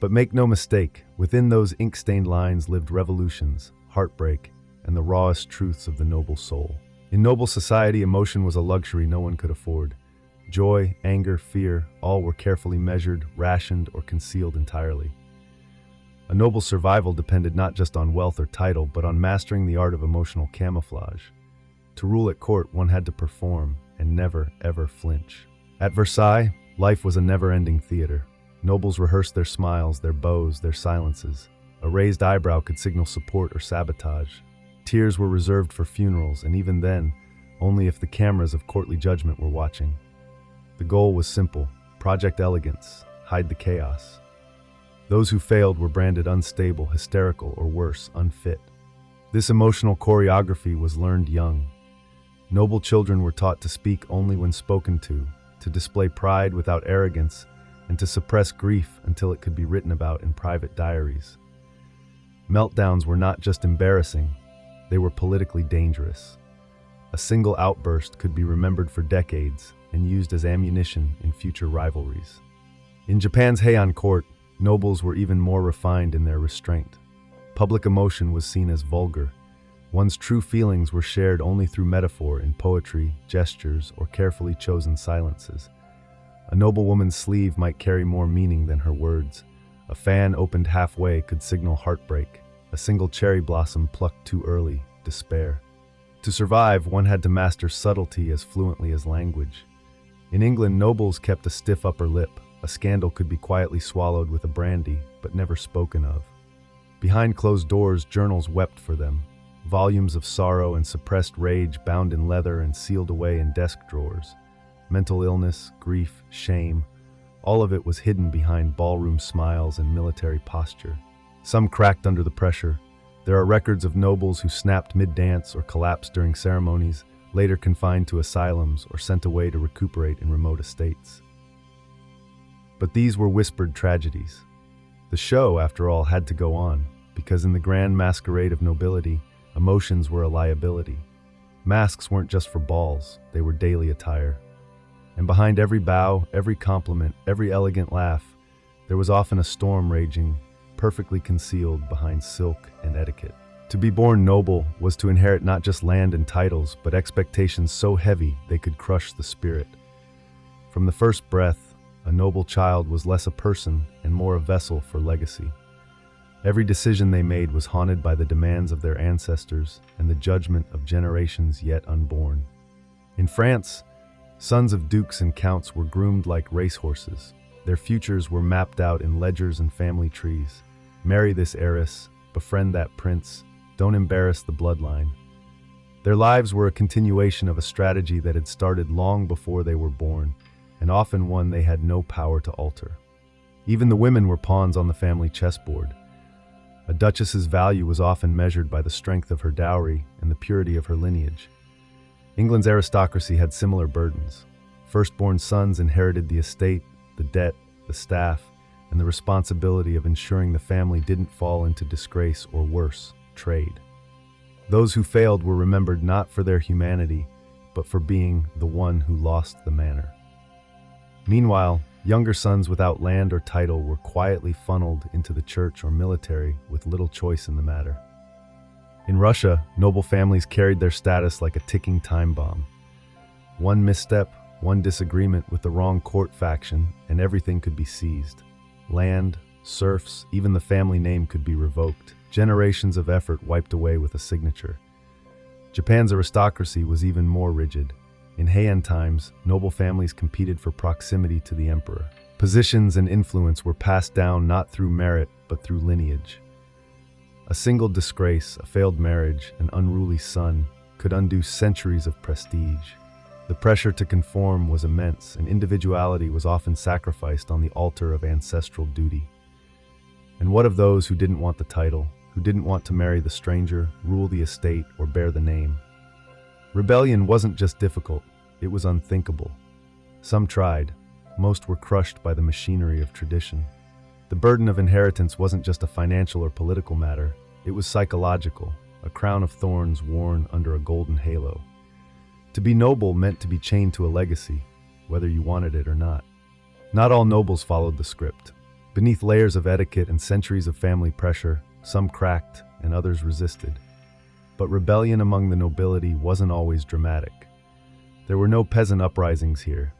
But make no mistake, within those ink-stained lines lived revolutions, heartbreak, and the rawest truths of the noble soul. In noble society, emotion was a luxury no one could afford. Joy, anger, fear, all were carefully measured, rationed, or concealed entirely. A noble survival depended not just on wealth or title, but on mastering the art of emotional camouflage. To rule at court, one had to perform and never, ever flinch. At Versailles, life was a never-ending theater. Nobles rehearsed their smiles, their bows, their silences. A raised eyebrow could signal support or sabotage. Tears were reserved for funerals, and even then, only if the cameras of courtly judgment were watching. The goal was simple: Project Elegance, hide the chaos. Those who failed were branded unstable, hysterical, or worse, unfit. This emotional choreography was learned young. Noble children were taught to speak only when spoken to display pride without arrogance, and to suppress grief until it could be written about in private diaries. Meltdowns were not just embarrassing, they were politically dangerous. A single outburst could be remembered for decades and used as ammunition in future rivalries. In Japan's Heian court, nobles were even more refined in their restraint. Public emotion was seen as vulgar. One's true feelings were shared only through metaphor in poetry, gestures, or carefully chosen silences. A noble woman's sleeve might carry more meaning than her words. A fan opened halfway could signal heartbreak. A single cherry blossom plucked too early, despair. To survive, one had to master subtlety as fluently as language. In England, nobles kept a stiff upper lip. A scandal could be quietly swallowed with a brandy, but never spoken of. Behind closed doors, journals wept for them. Volumes of sorrow and suppressed rage bound in leather and sealed away in desk drawers. Mental illness, grief, shame, all of it was hidden behind ballroom smiles and military posture. Some cracked under the pressure. There are records of nobles who snapped mid-dance or collapsed during ceremonies, later confined to asylums or sent away to recuperate in remote estates. But these were whispered tragedies. The show, after all, had to go on, because in the grand masquerade of nobility, emotions were a liability. Masks weren't just for balls, they were daily attire. And behind every bow, every compliment, every elegant laugh, there was often a storm raging, perfectly concealed behind silk and etiquette. To be born noble was to inherit not just land and titles, but expectations so heavy they could crush the spirit. From the first breath, a noble child was less a person and more a vessel for legacy. Every decision they made was haunted by the demands of their ancestors and the judgment of generations yet unborn. In France, sons of dukes and counts were groomed like racehorses. Their futures were mapped out in ledgers and family trees. Marry this heiress, befriend that prince, don't embarrass the bloodline. Their lives were a continuation of a strategy that had started long before they were born, and often one they had no power to alter. Even the women were pawns on the family chessboard. A duchess's value was often measured by the strength of her dowry and the purity of her lineage. England's aristocracy had similar burdens. Firstborn sons inherited the estate, the debt, the staff, and the responsibility of ensuring the family didn't fall into disgrace or worse, trade. Those who failed were remembered not for their humanity, but for being the one who lost the manor. Meanwhile, younger sons without land or title were quietly funneled into the church or military with little choice in the matter. In Russia, noble families carried their status like a ticking time bomb. One misstep, One disagreement with the wrong court faction, and everything could be seized. Land, serfs, even the family name could be revoked. Generations of effort wiped away with a signature. Japan's aristocracy was even more rigid. In Heian times, noble families competed for proximity to the emperor. Positions and influence were passed down not through merit, but through lineage. A single disgrace, a failed marriage, an unruly son, could undo centuries of prestige. The pressure to conform was immense, and individuality was often sacrificed on the altar of ancestral duty. And what of those who didn't want the title, who didn't want to marry the stranger, rule the estate, or bear the name? Rebellion wasn't just difficult, it was unthinkable. Some tried, most were crushed by the machinery of tradition. The burden of inheritance wasn't just a financial or political matter, it was psychological, a crown of thorns worn under a golden halo. To be noble meant to be chained to a legacy, whether you wanted it or not. Not all nobles followed the script. Beneath layers of etiquette and centuries of family pressure, some cracked and others resisted. But rebellion among the nobility wasn't always dramatic. There were no peasant uprisings here,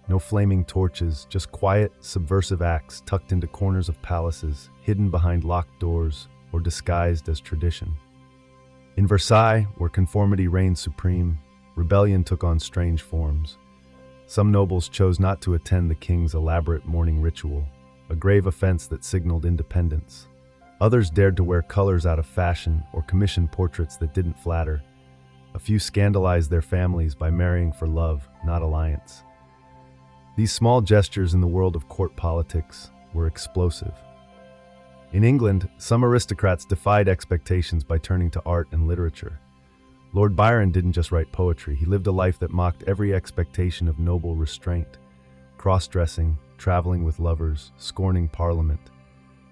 no flaming torches, just quiet, subversive acts tucked into corners of palaces, hidden behind locked doors, or disguised as tradition. In Versailles, where conformity reigned supreme, rebellion took on strange forms. Some nobles chose not to attend the king's elaborate morning ritual, a grave offense that signaled independence. Others dared to wear colors out of fashion or commission portraits that didn't flatter. A few scandalized their families by marrying for love, not alliance. These small gestures in the world of court politics were explosive. In England, some aristocrats defied expectations by turning to art and literature. Lord Byron didn't just write poetry, he lived a life that mocked every expectation of noble restraint. Cross-dressing, traveling with lovers, scorning parliament.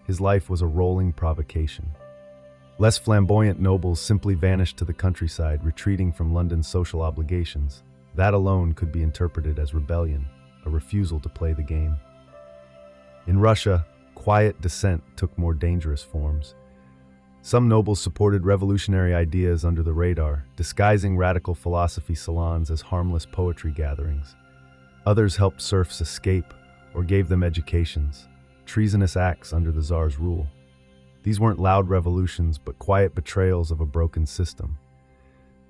His life was a rolling provocation. Less flamboyant nobles simply vanished to the countryside, retreating from London's social obligations. That alone could be interpreted as rebellion, a refusal to play the game. In Russia, quiet dissent took more dangerous forms. Some nobles supported revolutionary ideas under the radar, disguising radical philosophy salons as harmless poetry gatherings. Others helped serfs escape or gave them educations, treasonous acts under the Tsar's rule. These weren't loud revolutions, but quiet betrayals of a broken system.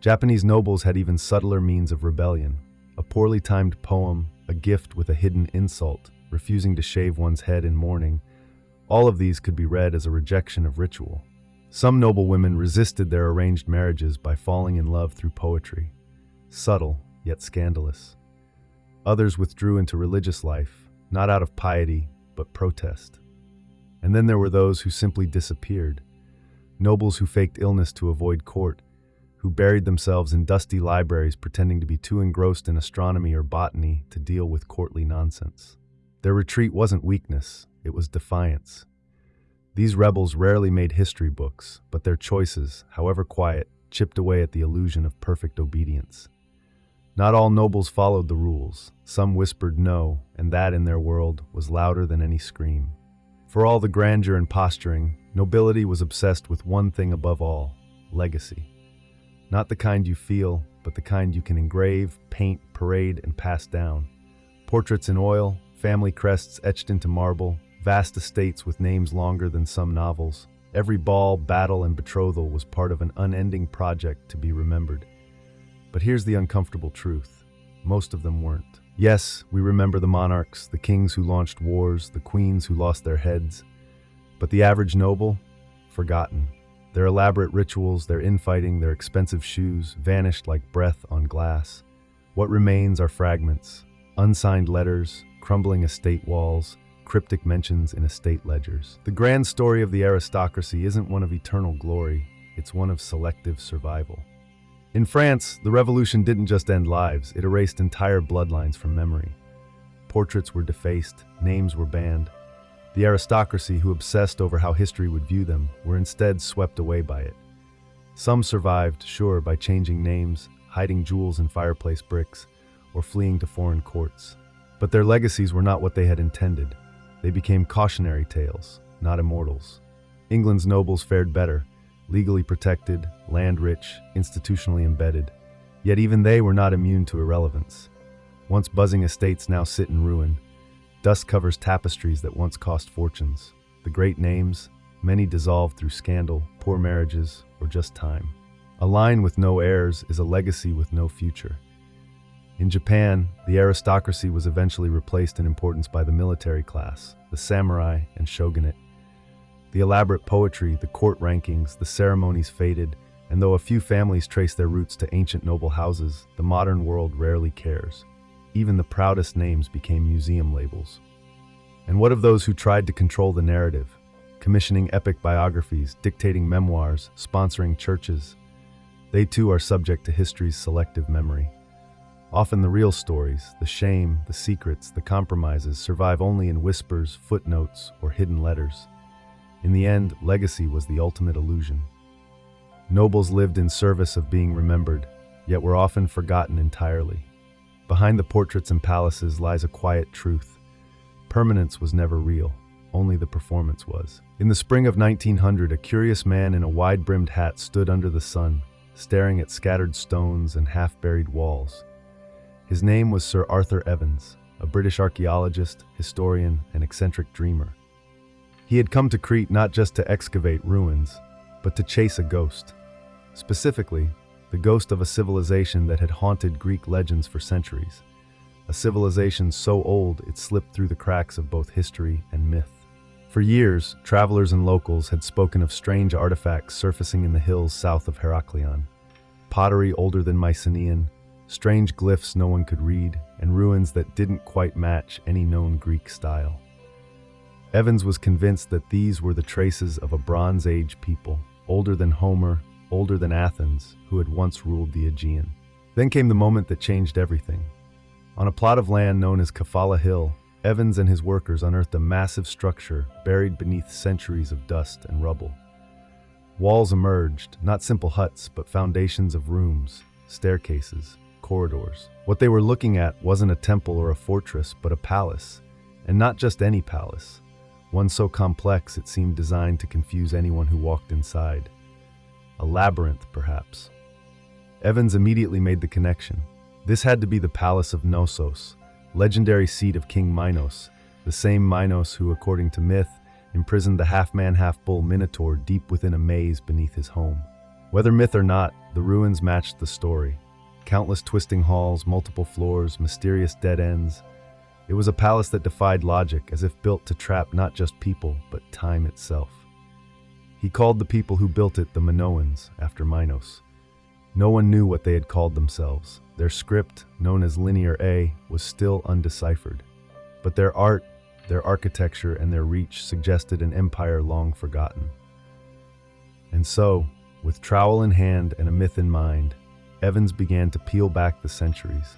Japanese nobles had even subtler means of rebellion: a poorly timed poem, a gift with a hidden insult, refusing to shave one's head in mourning. All of these could be read as a rejection of ritual. Some noble women resisted their arranged marriages by falling in love through poetry, subtle yet scandalous. Others withdrew into religious life, not out of piety, but protest. And then there were those who simply disappeared, nobles who faked illness to avoid court, who buried themselves in dusty libraries pretending to be too engrossed in astronomy or botany to deal with courtly nonsense. Their retreat wasn't weakness, it was defiance. These rebels rarely made history books, but their choices, however quiet, chipped away at the illusion of perfect obedience. Not all nobles followed the rules. Some whispered no, and that in their world was louder than any scream. For all the grandeur and posturing, nobility was obsessed with one thing above all: legacy. Not the kind you feel, but the kind you can engrave, paint, parade, and pass down. Portraits in oil, family crests etched into marble, vast estates with names longer than some novels. Every ball, battle, and betrothal was part of an unending project to be remembered. But here's the uncomfortable truth: most of them weren't. Yes, we remember the monarchs, the kings who launched wars, the queens who lost their heads. But the average noble? Forgotten. Their elaborate rituals, their infighting, their expensive shoes vanished like breath on glass. What remains are fragments, unsigned letters, crumbling estate walls, cryptic mentions in estate ledgers. The grand story of the aristocracy isn't one of eternal glory, it's one of selective survival. In France, the revolution didn't just end lives, it erased entire bloodlines from memory. Portraits were defaced, names were banned. The aristocracy, who obsessed over how history would view them, were instead swept away by it. Some survived, sure, by changing names, hiding jewels in fireplace bricks, or fleeing to foreign courts. But their legacies were not what they had intended. They became cautionary tales, not immortals. England's nobles fared better, legally protected, land rich, institutionally embedded. Yet even they were not immune to irrelevance. Once buzzing estates now sit in ruin. Dust covers tapestries that once cost fortunes. The great names, many dissolved through scandal, poor marriages, or just time. A line with no heirs is a legacy with no future. In Japan, the aristocracy was eventually replaced in importance by the military class, the samurai and shogunate. The elaborate poetry, the court rankings, the ceremonies faded, and though a few families trace their roots to ancient noble houses, the modern world rarely cares. Even the proudest names became museum labels. And what of those who tried to control the narrative, commissioning epic biographies, dictating memoirs, sponsoring churches? They too are subject to history's selective memory. Often the real stories, the shame, the secrets, the compromises survive only in whispers, footnotes, or hidden letters. In the end, legacy was the ultimate illusion. Nobles lived in service of being remembered, yet were often forgotten entirely. Behind the portraits and palaces lies a quiet truth. Permanence was never real, only the performance was. In the spring of 1900, a curious man in a wide-brimmed hat stood under the sun, staring at scattered stones and half-buried walls. His name was Sir Arthur Evans, a British archaeologist, historian, and eccentric dreamer. He had come to Crete not just to excavate ruins, but to chase a ghost. Specifically, the ghost of a civilization that had haunted Greek legends for centuries. A civilization so old it slipped through the cracks of both history and myth. For years, travelers and locals had spoken of strange artifacts surfacing in the hills south of Heraklion. Pottery older than Mycenaean, strange glyphs no one could read, and ruins that didn't quite match any known Greek style. Evans was convinced that these were the traces of a Bronze Age people, older than Homer, older than Athens, who had once ruled the Aegean. Then came the moment that changed everything. On a plot of land known as Kafala Hill, Evans and his workers unearthed a massive structure buried beneath centuries of dust and rubble. Walls emerged, not simple huts, but foundations of rooms, staircases, corridors. What they were looking at wasn't a temple or a fortress, but a palace. And not just any palace. One so complex it seemed designed to confuse anyone who walked inside. A labyrinth, perhaps. Evans immediately made the connection. This had to be the Palace of Knossos, legendary seat of King Minos, the same Minos who, according to myth, imprisoned the half-man, half-bull Minotaur deep within a maze beneath his home. Whether myth or not, the ruins matched the story. Countless twisting halls, multiple floors, mysterious dead ends. It was a palace that defied logic, as if built to trap not just people, but time itself. He called the people who built it the Minoans, after Minos. No one knew what they had called themselves. Their script, known as Linear A, was still undeciphered. But their art, their architecture, and their reach suggested an empire long forgotten. And so, with trowel in hand and a myth in mind, Evans began to peel back the centuries.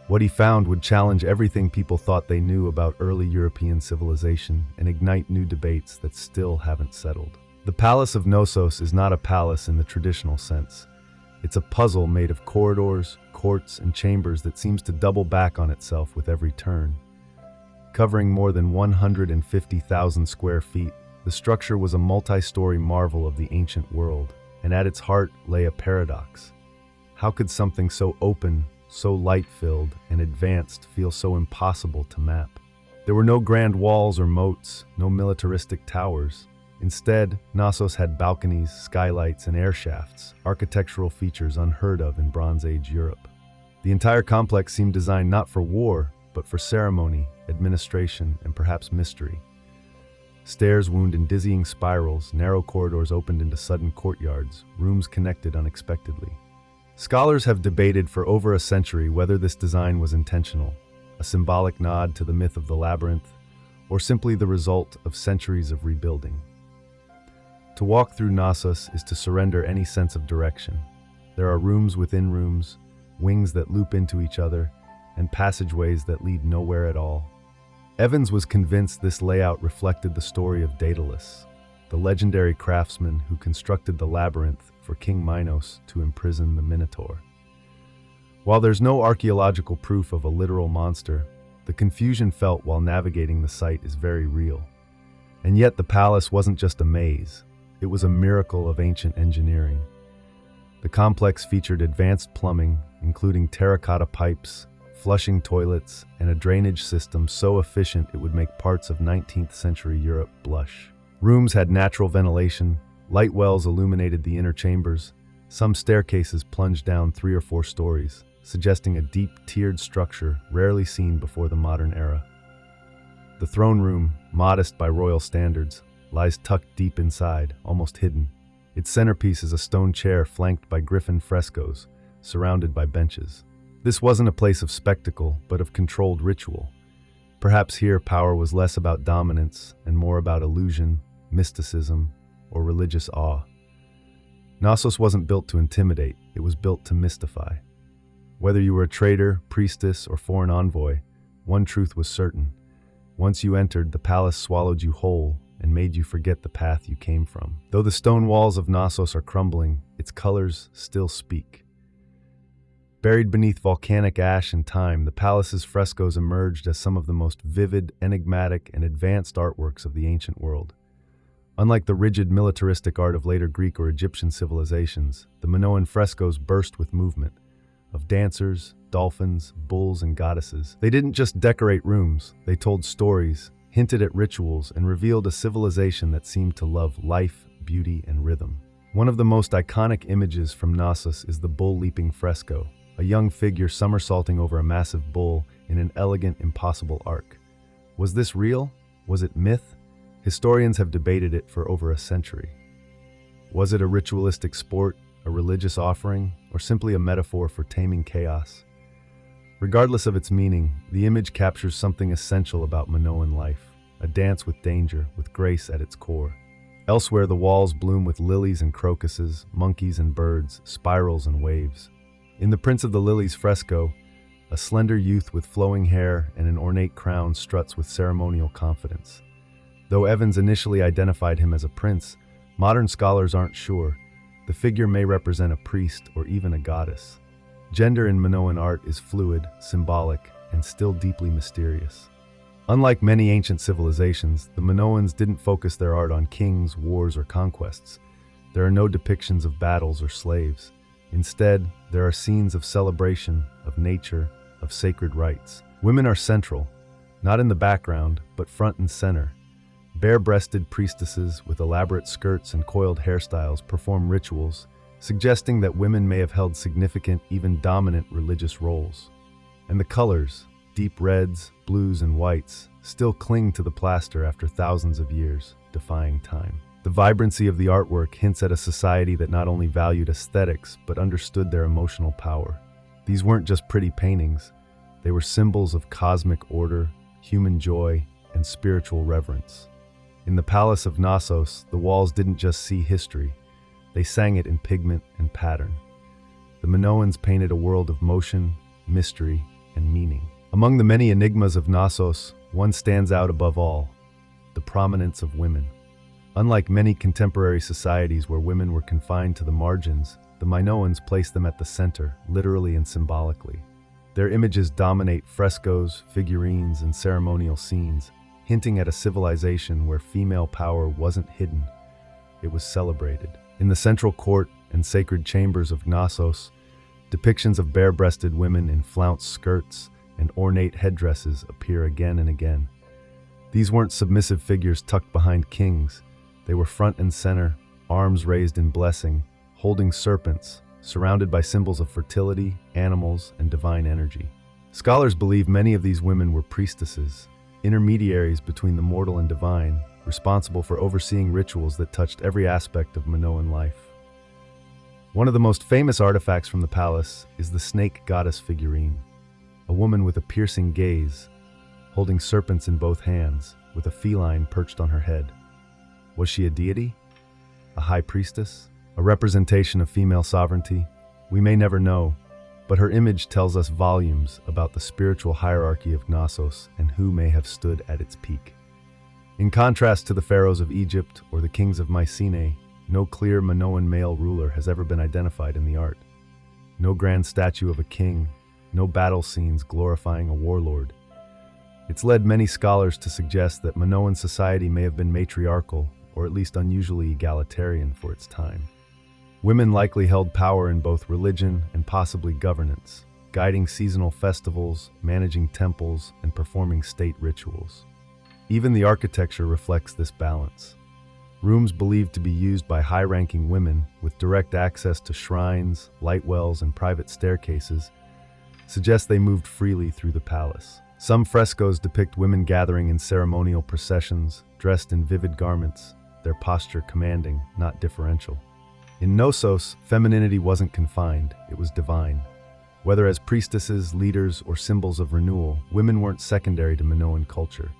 What he found would challenge everything people thought they knew about early European civilization and ignite new debates that still haven't settled. The Palace of Knossos is not a palace in the traditional sense. It's a puzzle made of corridors, courts, and chambers that seems to double back on itself with every turn. Covering more than 150,000 square feet, the structure was a multi-story marvel of the ancient world, and at its heart lay a paradox. How could something so open, so light-filled and advanced feel so impossible to map? There were no grand walls or moats, no militaristic towers. Instead, Knossos had balconies, skylights, and air shafts, architectural features unheard of in Bronze Age Europe. The entire complex seemed designed not for war, but for ceremony, administration, and perhaps mystery. Stairs wound in dizzying spirals, narrow corridors opened into sudden courtyards, rooms connected unexpectedly. Scholars have debated for over a century whether this design was intentional, a symbolic nod to the myth of the labyrinth, or simply the result of centuries of rebuilding. To walk through Knossos is to surrender any sense of direction. There are rooms within rooms, wings that loop into each other, and passageways that lead nowhere at all. Evans was convinced this layout reflected the story of Daedalus, the legendary craftsman who constructed the labyrinth for King Minos to imprison the Minotaur. While there's no archaeological proof of a literal monster, the confusion felt while navigating the site is very real. And yet the palace wasn't just a maze, it was a miracle of ancient engineering. The complex featured advanced plumbing, including terracotta pipes, flushing toilets, and a drainage system so efficient it would make parts of 19th century Europe blush. Rooms had natural ventilation, light wells illuminated the inner chambers, some staircases plunged down 3 or 4 stories, suggesting a deep, tiered structure rarely seen before the modern era. The throne room, modest by royal standards, lies tucked deep inside, almost hidden. Its centerpiece is a stone chair flanked by griffin frescoes, surrounded by benches. This wasn't a place of spectacle, but of controlled ritual. Perhaps here power was less about dominance and more about illusion, mysticism, or religious awe. Knossos wasn't built to intimidate, it was built to mystify. Whether you were a trader, priestess, or foreign envoy, one truth was certain. Once you entered, the palace swallowed you whole and made you forget the path you came from. Though the stone walls of Knossos are crumbling, its colors still speak. Buried beneath volcanic ash and time, the palace's frescoes emerged as some of the most vivid, enigmatic, and advanced artworks of the ancient world. Unlike the rigid militaristic art of later Greek or Egyptian civilizations, the Minoan frescoes burst with movement, of dancers, dolphins, bulls, and goddesses. They didn't just decorate rooms, they told stories, hinted at rituals, and revealed a civilization that seemed to love life, beauty, and rhythm. One of the most iconic images from Knossos is the bull leaping fresco, a young figure somersaulting over a massive bull in an elegant, impossible arc. Was this real? Was it myth? Historians have debated it for over a century. Was it a ritualistic sport, a religious offering, or simply a metaphor for taming chaos? Regardless of its meaning, the image captures something essential about Minoan life, a dance with danger, with grace at its core. Elsewhere, the walls bloom with lilies and crocuses, monkeys and birds, spirals and waves. In the Prince of the Lilies fresco, a slender youth with flowing hair and an ornate crown struts with ceremonial confidence. Though Evans initially identified him as a prince, modern scholars aren't sure. The figure may represent a priest or even a goddess. Gender in Minoan art is fluid, symbolic, and still deeply mysterious. Unlike many ancient civilizations, the Minoans didn't focus their art on kings, wars, or conquests. There are no depictions of battles or slaves. Instead, there are scenes of celebration, of nature, of sacred rites. Women are central, not in the background, but front and center. Bare-breasted priestesses with elaborate skirts and coiled hairstyles perform rituals, suggesting that women may have held significant, even dominant religious roles. And the colors, deep reds, blues, and whites, still cling to the plaster after thousands of years, defying time. The vibrancy of the artwork hints at a society that not only valued aesthetics, but understood their emotional power. These weren't just pretty paintings, they were symbols of cosmic order, human joy, and spiritual reverence. In the Palace of Knossos, the walls didn't just see history, they sang it in pigment and pattern. The Minoans painted a world of motion, mystery, and meaning. Among the many enigmas of Knossos, one stands out above all: the prominence of women. Unlike many contemporary societies where women were confined to the margins, the Minoans placed them at the center, literally and symbolically. Their images dominate frescoes, figurines, and ceremonial scenes, hinting at a civilization where female power wasn't hidden, it was celebrated. In the central court and sacred chambers of Knossos, depictions of bare-breasted women in flounced skirts and ornate headdresses appear again and again. These weren't submissive figures tucked behind kings. They were front and center, arms raised in blessing, holding serpents, surrounded by symbols of fertility, animals, and divine energy. Scholars believe many of these women were priestesses, intermediaries between the mortal and divine, responsible for overseeing rituals that touched every aspect of Minoan life. One of the most famous artifacts from the palace is the snake goddess figurine, a woman with a piercing gaze, holding serpents in both hands, with a feline perched on her head. Was she a deity? A high priestess? A representation of female sovereignty? We may never know, but her image tells us volumes about the spiritual hierarchy of Knossos and who may have stood at its peak. In contrast to the pharaohs of Egypt or the kings of Mycenae, no clear Minoan male ruler has ever been identified in the art. No grand statue of a king, no battle scenes glorifying a warlord. It's led many scholars to suggest that Minoan society may have been matriarchal, or at least unusually egalitarian for its time. Women likely held power in both religion and possibly governance, guiding seasonal festivals, managing temples, and performing state rituals. Even the architecture reflects this balance. Rooms believed to be used by high-ranking women, with direct access to shrines, light wells, and private staircases, suggest they moved freely through the palace. Some frescoes depict women gathering in ceremonial processions, dressed in vivid garments, their posture commanding, not differential. In Knossos, femininity wasn't confined, it was divine. Whether as priestesses, leaders, or symbols of renewal, women weren't secondary to Minoan culture.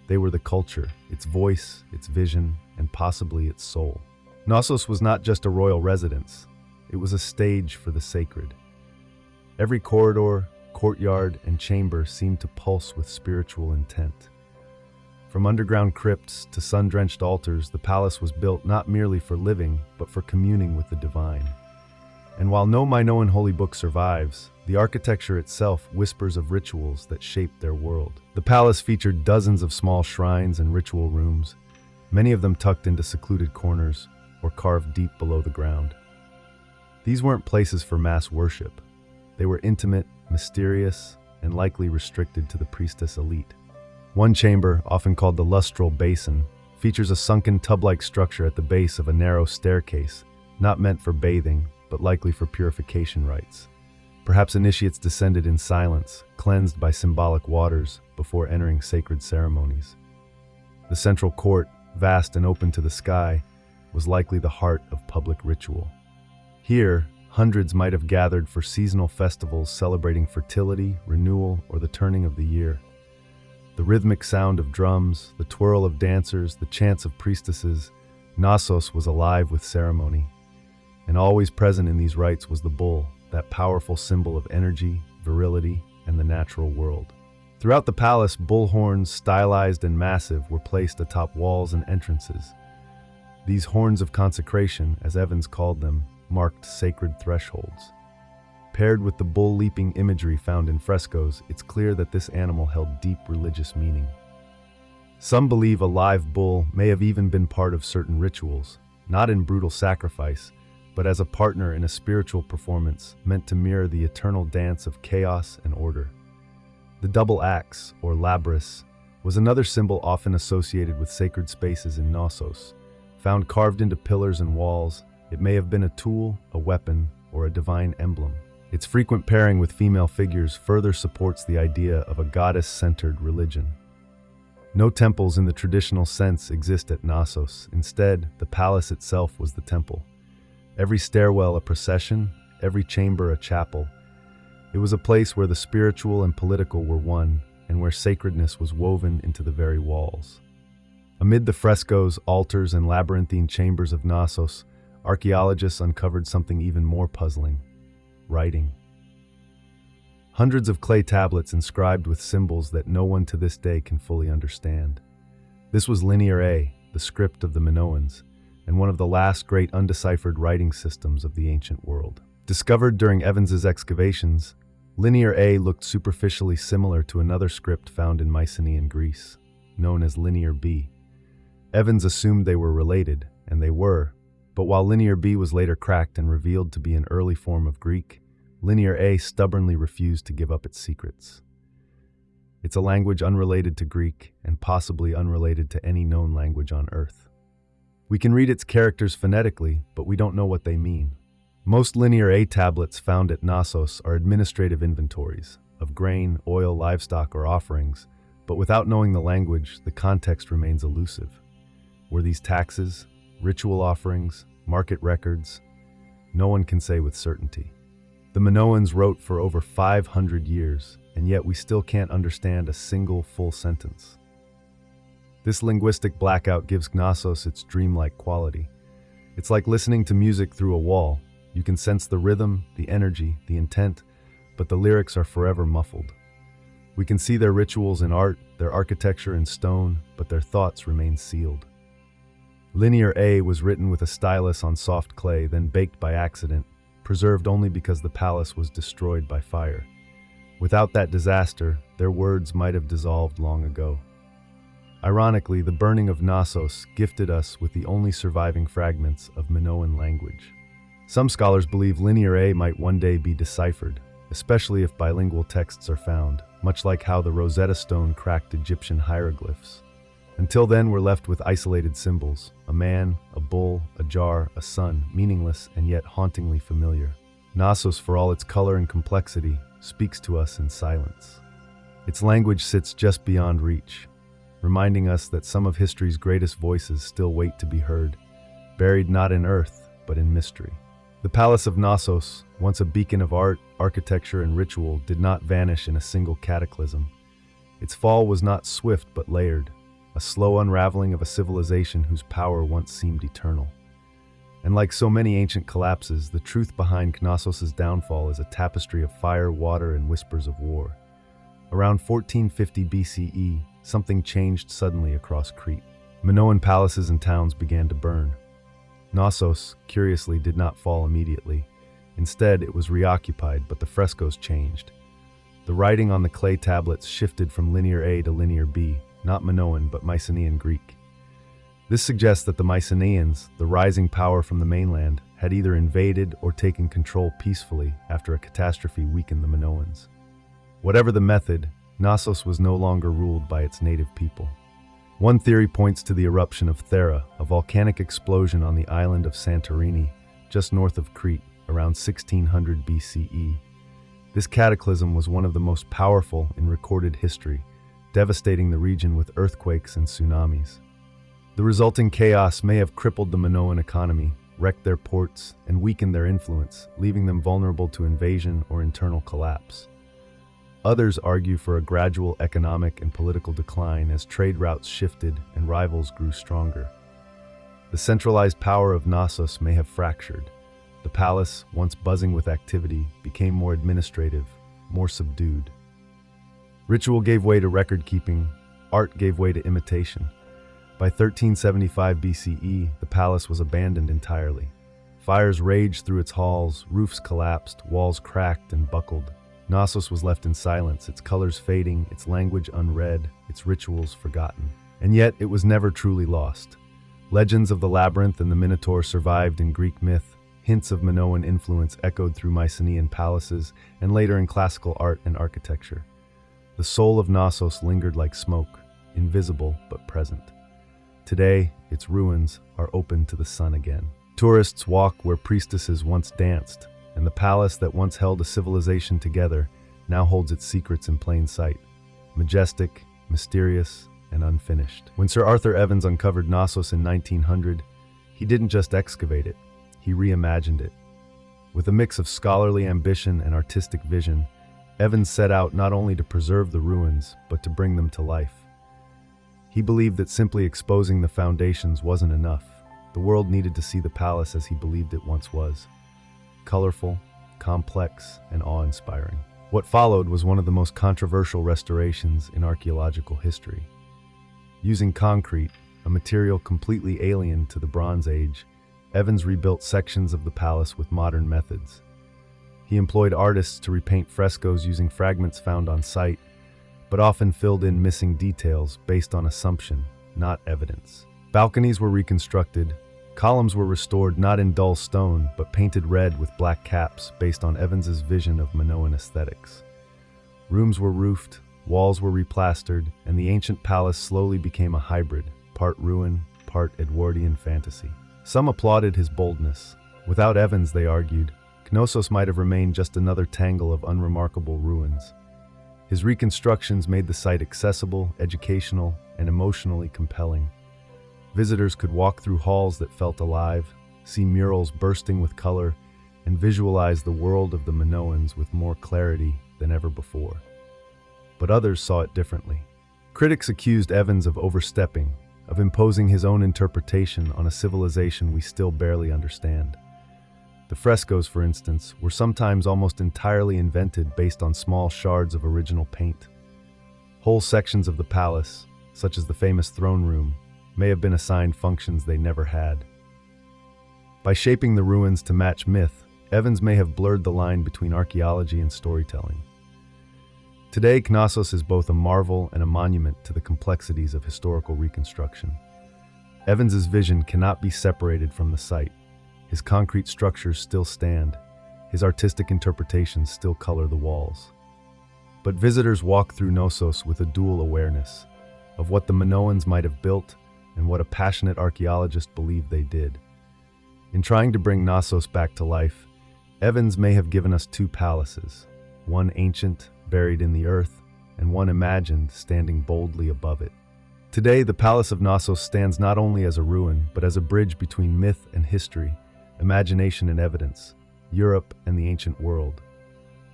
They were the culture, its voice, its vision, and possibly its soul. Knossos was not just a royal residence, it was a stage for the sacred. Every corridor, courtyard, and chamber seemed to pulse with spiritual intent. From underground crypts to sun-drenched altars, the palace was built not merely for living, but for communing with the divine. And while no Minoan holy book survives, the architecture itself whispers of rituals that shaped their world. The palace featured dozens of small shrines and ritual rooms, many of them tucked into secluded corners or carved deep below the ground. These weren't places for mass worship. They were intimate, mysterious, and likely restricted to the priestess elite. One chamber, often called the lustral basin, features a sunken tub-like structure at the base of a narrow staircase, not meant for bathing, but likely for purification rites. Perhaps initiates descended in silence, cleansed by symbolic waters before entering sacred ceremonies. The central court, vast and open to the sky, was likely the heart of public ritual. Here, hundreds might have gathered for seasonal festivals celebrating fertility, renewal, or the turning of the year. The rhythmic sound of drums, the twirl of dancers, the chants of priestesses, Knossos was alive with ceremony. And always present in these rites was the bull, that powerful symbol of energy, virility, and the natural world. Throughout the palace, bull horns, stylized and massive, were placed atop walls and entrances. These horns of consecration, as Evans called them, marked sacred thresholds. Paired with the bull-leaping imagery found in frescoes, it's clear that this animal held deep religious meaning. Some believe a live bull may have even been part of certain rituals, not in brutal sacrifice, but as a partner in a spiritual performance meant to mirror the eternal dance of chaos and order. The double axe, or labrys, was another symbol often associated with sacred spaces in Knossos. Found carved into pillars and walls, it may have been a tool, a weapon, or a divine emblem. Its frequent pairing with female figures further supports the idea of a goddess-centered religion. No temples in the traditional sense exist at Knossos. Instead, the palace itself was the temple. Every stairwell a procession, every chamber a chapel. It was a place where the spiritual and political were one, and where sacredness was woven into the very walls. Amid the frescoes, altars, and labyrinthine chambers of Knossos, archaeologists uncovered something even more puzzling: writing. Hundreds of clay tablets inscribed with symbols that no one to this day can fully understand. This was Linear A, the script of the Minoans, and one of the last great undeciphered writing systems of the ancient world. Discovered during Evans's excavations, Linear A looked superficially similar to another script found in Mycenaean Greece, known as Linear B. Evans assumed they were related, and they were, but while Linear B was later cracked and revealed to be an early form of Greek, Linear A stubbornly refused to give up its secrets. It's a language unrelated to Greek and possibly unrelated to any known language on Earth. We can read its characters phonetically, but we don't know what they mean. Most Linear A tablets found at Knossos are administrative inventories of grain, oil, livestock, or offerings, but without knowing the language, the context remains elusive. Were these taxes, ritual offerings, market records? No one can say with certainty. The Minoans wrote for over 500 years, and yet we still can't understand a single full sentence. This linguistic blackout gives Knossos its dreamlike quality. It's like listening to music through a wall. You can sense the rhythm, the energy, the intent, but the lyrics are forever muffled. We can see their rituals in art, their architecture in stone, but their thoughts remain sealed. Linear A was written with a stylus on soft clay, then baked by accident, preserved only because the palace was destroyed by fire. Without that disaster, their words might have dissolved long ago. Ironically, the burning of Knossos gifted us with the only surviving fragments of Minoan language. Some scholars believe Linear A might one day be deciphered, especially if bilingual texts are found, much like how the Rosetta Stone cracked Egyptian hieroglyphs. Until then, we're left with isolated symbols: a man, a bull, a jar, a sun, meaningless and yet hauntingly familiar. Knossos, for all its color and complexity, speaks to us in silence. Its language sits just beyond reach, reminding us that some of history's greatest voices still wait to be heard, buried not in earth, but in mystery. The Palace of Knossos, once a beacon of art, architecture, and ritual, did not vanish in a single cataclysm. Its fall was not swift but layered, a slow unraveling of a civilization whose power once seemed eternal. And like so many ancient collapses, the truth behind Knossos' downfall is a tapestry of fire, water, and whispers of war. Around 1450 BCE, something changed suddenly across Crete. Minoan palaces and towns began to burn. Knossos, curiously, did not fall immediately. Instead, it was reoccupied, but the frescoes changed. The writing on the clay tablets shifted from linear A to linear B, not Minoan but Mycenaean Greek. This suggests that the Mycenaeans, the rising power from the mainland, had either invaded or taken control peacefully after a catastrophe weakened the Minoans. Whatever the method, Knossos was no longer ruled by its native people. One theory points to the eruption of Thera, a volcanic explosion on the island of Santorini, just north of Crete, around 1600 BCE. This cataclysm was one of the most powerful in recorded history, devastating the region with earthquakes and tsunamis. The resulting chaos may have crippled the Minoan economy, wrecked their ports, and weakened their influence, leaving them vulnerable to invasion or internal collapse. Others argue for a gradual economic and political decline as trade routes shifted and rivals grew stronger. The centralized power of Knossos may have fractured. The palace, once buzzing with activity, became more administrative, more subdued. Ritual gave way to record-keeping, art gave way to imitation. By 1375 BCE, the palace was abandoned entirely. Fires raged through its halls, roofs collapsed, walls cracked and buckled. Knossos was left in silence, its colors fading, its language unread, its rituals forgotten. And yet, it was never truly lost. Legends of the labyrinth and the Minotaur survived in Greek myth. Hints of Minoan influence echoed through Mycenaean palaces and later in classical art and architecture. The soul of Knossos lingered like smoke, invisible but present. Today, its ruins are open to the sun again. Tourists walk where priestesses once danced, and the palace that once held a civilization together now holds its secrets in plain sight, majestic, mysterious, and unfinished. When Sir Arthur Evans uncovered Knossos in 1900, he didn't just excavate it, he reimagined it. With a mix of scholarly ambition and artistic vision, Evans set out not only to preserve the ruins, but to bring them to life. He believed that simply exposing the foundations wasn't enough. The world needed to see the palace as he believed it once was: colorful, complex, and awe-inspiring. What followed was one of the most controversial restorations in archaeological history. Using concrete, a material completely alien to the Bronze Age, Evans rebuilt sections of the palace with modern methods. He employed artists to repaint frescoes using fragments found on site, but often filled in missing details based on assumption, not evidence. Balconies were reconstructed, columns were restored not in dull stone, but painted red with black caps based on Evans's vision of Minoan aesthetics. Rooms were roofed, walls were replastered, and the ancient palace slowly became a hybrid, part ruin, part Edwardian fantasy. Some applauded his boldness. Without Evans, they argued, Knossos might have remained just another tangle of unremarkable ruins. His reconstructions made the site accessible, educational, and emotionally compelling. Visitors could walk through halls that felt alive, see murals bursting with color, and visualize the world of the Minoans with more clarity than ever before. But others saw it differently. Critics accused Evans of overstepping, of imposing his own interpretation on a civilization we still barely understand. The frescoes, for instance, were sometimes almost entirely invented based on small shards of original paint. Whole sections of the palace, such as the famous throne room, may have been assigned functions they never had. By shaping the ruins to match myth, Evans may have blurred the line between archaeology and storytelling. Today, Knossos is both a marvel and a monument to the complexities of historical reconstruction. Evans's vision cannot be separated from the site. His concrete structures still stand, His artistic interpretations still color the walls. But visitors walk through Knossos with a dual awareness of what the Minoans might have built and what a passionate archaeologist believed they did. In trying to bring Knossos back to life, Evans may have given us two palaces, one ancient, buried in the earth, and one imagined, standing boldly above it. Today, the Palace of Knossos stands not only as a ruin, but as a bridge between myth and history, imagination and evidence, Europe and the ancient world.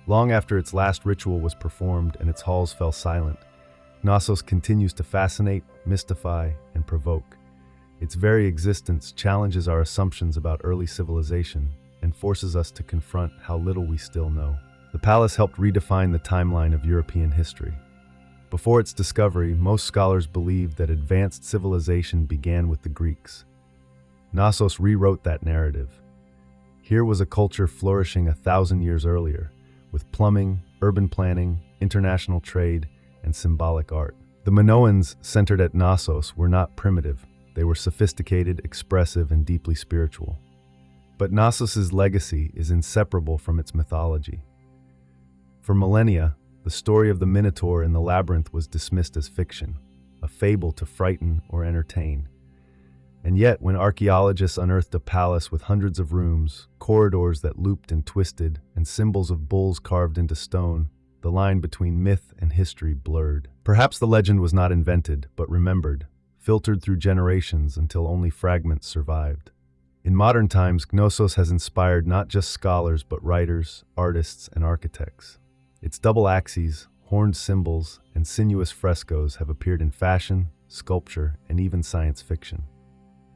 Long after its last ritual was performed and its halls fell silent, Knossos continues to fascinate, mystify, and provoke. Its very existence challenges our assumptions about early civilization and forces us to confront how little we still know. The palace helped redefine the timeline of European history. Before its discovery, most scholars believed that advanced civilization began with the Greeks. Knossos rewrote that narrative. Here was a culture flourishing 1,000 years earlier, with plumbing, urban planning, international trade, and symbolic art. The Minoans centered at Knossos were not primitive. They were sophisticated, expressive, and deeply spiritual. But Knossos' legacy is inseparable from its mythology. For millennia, the story of the Minotaur in the labyrinth was dismissed as fiction, a fable to frighten or entertain. And yet, when archaeologists unearthed a palace with hundreds of rooms, corridors that looped and twisted, and symbols of bulls carved into stone, the line between myth and history blurred. Perhaps the legend was not invented, but remembered, filtered through generations until only fragments survived. In modern times, Knossos has inspired not just scholars, but writers, artists, and architects. Its double axes, horned symbols, and sinuous frescoes have appeared in fashion, sculpture, and even science fiction.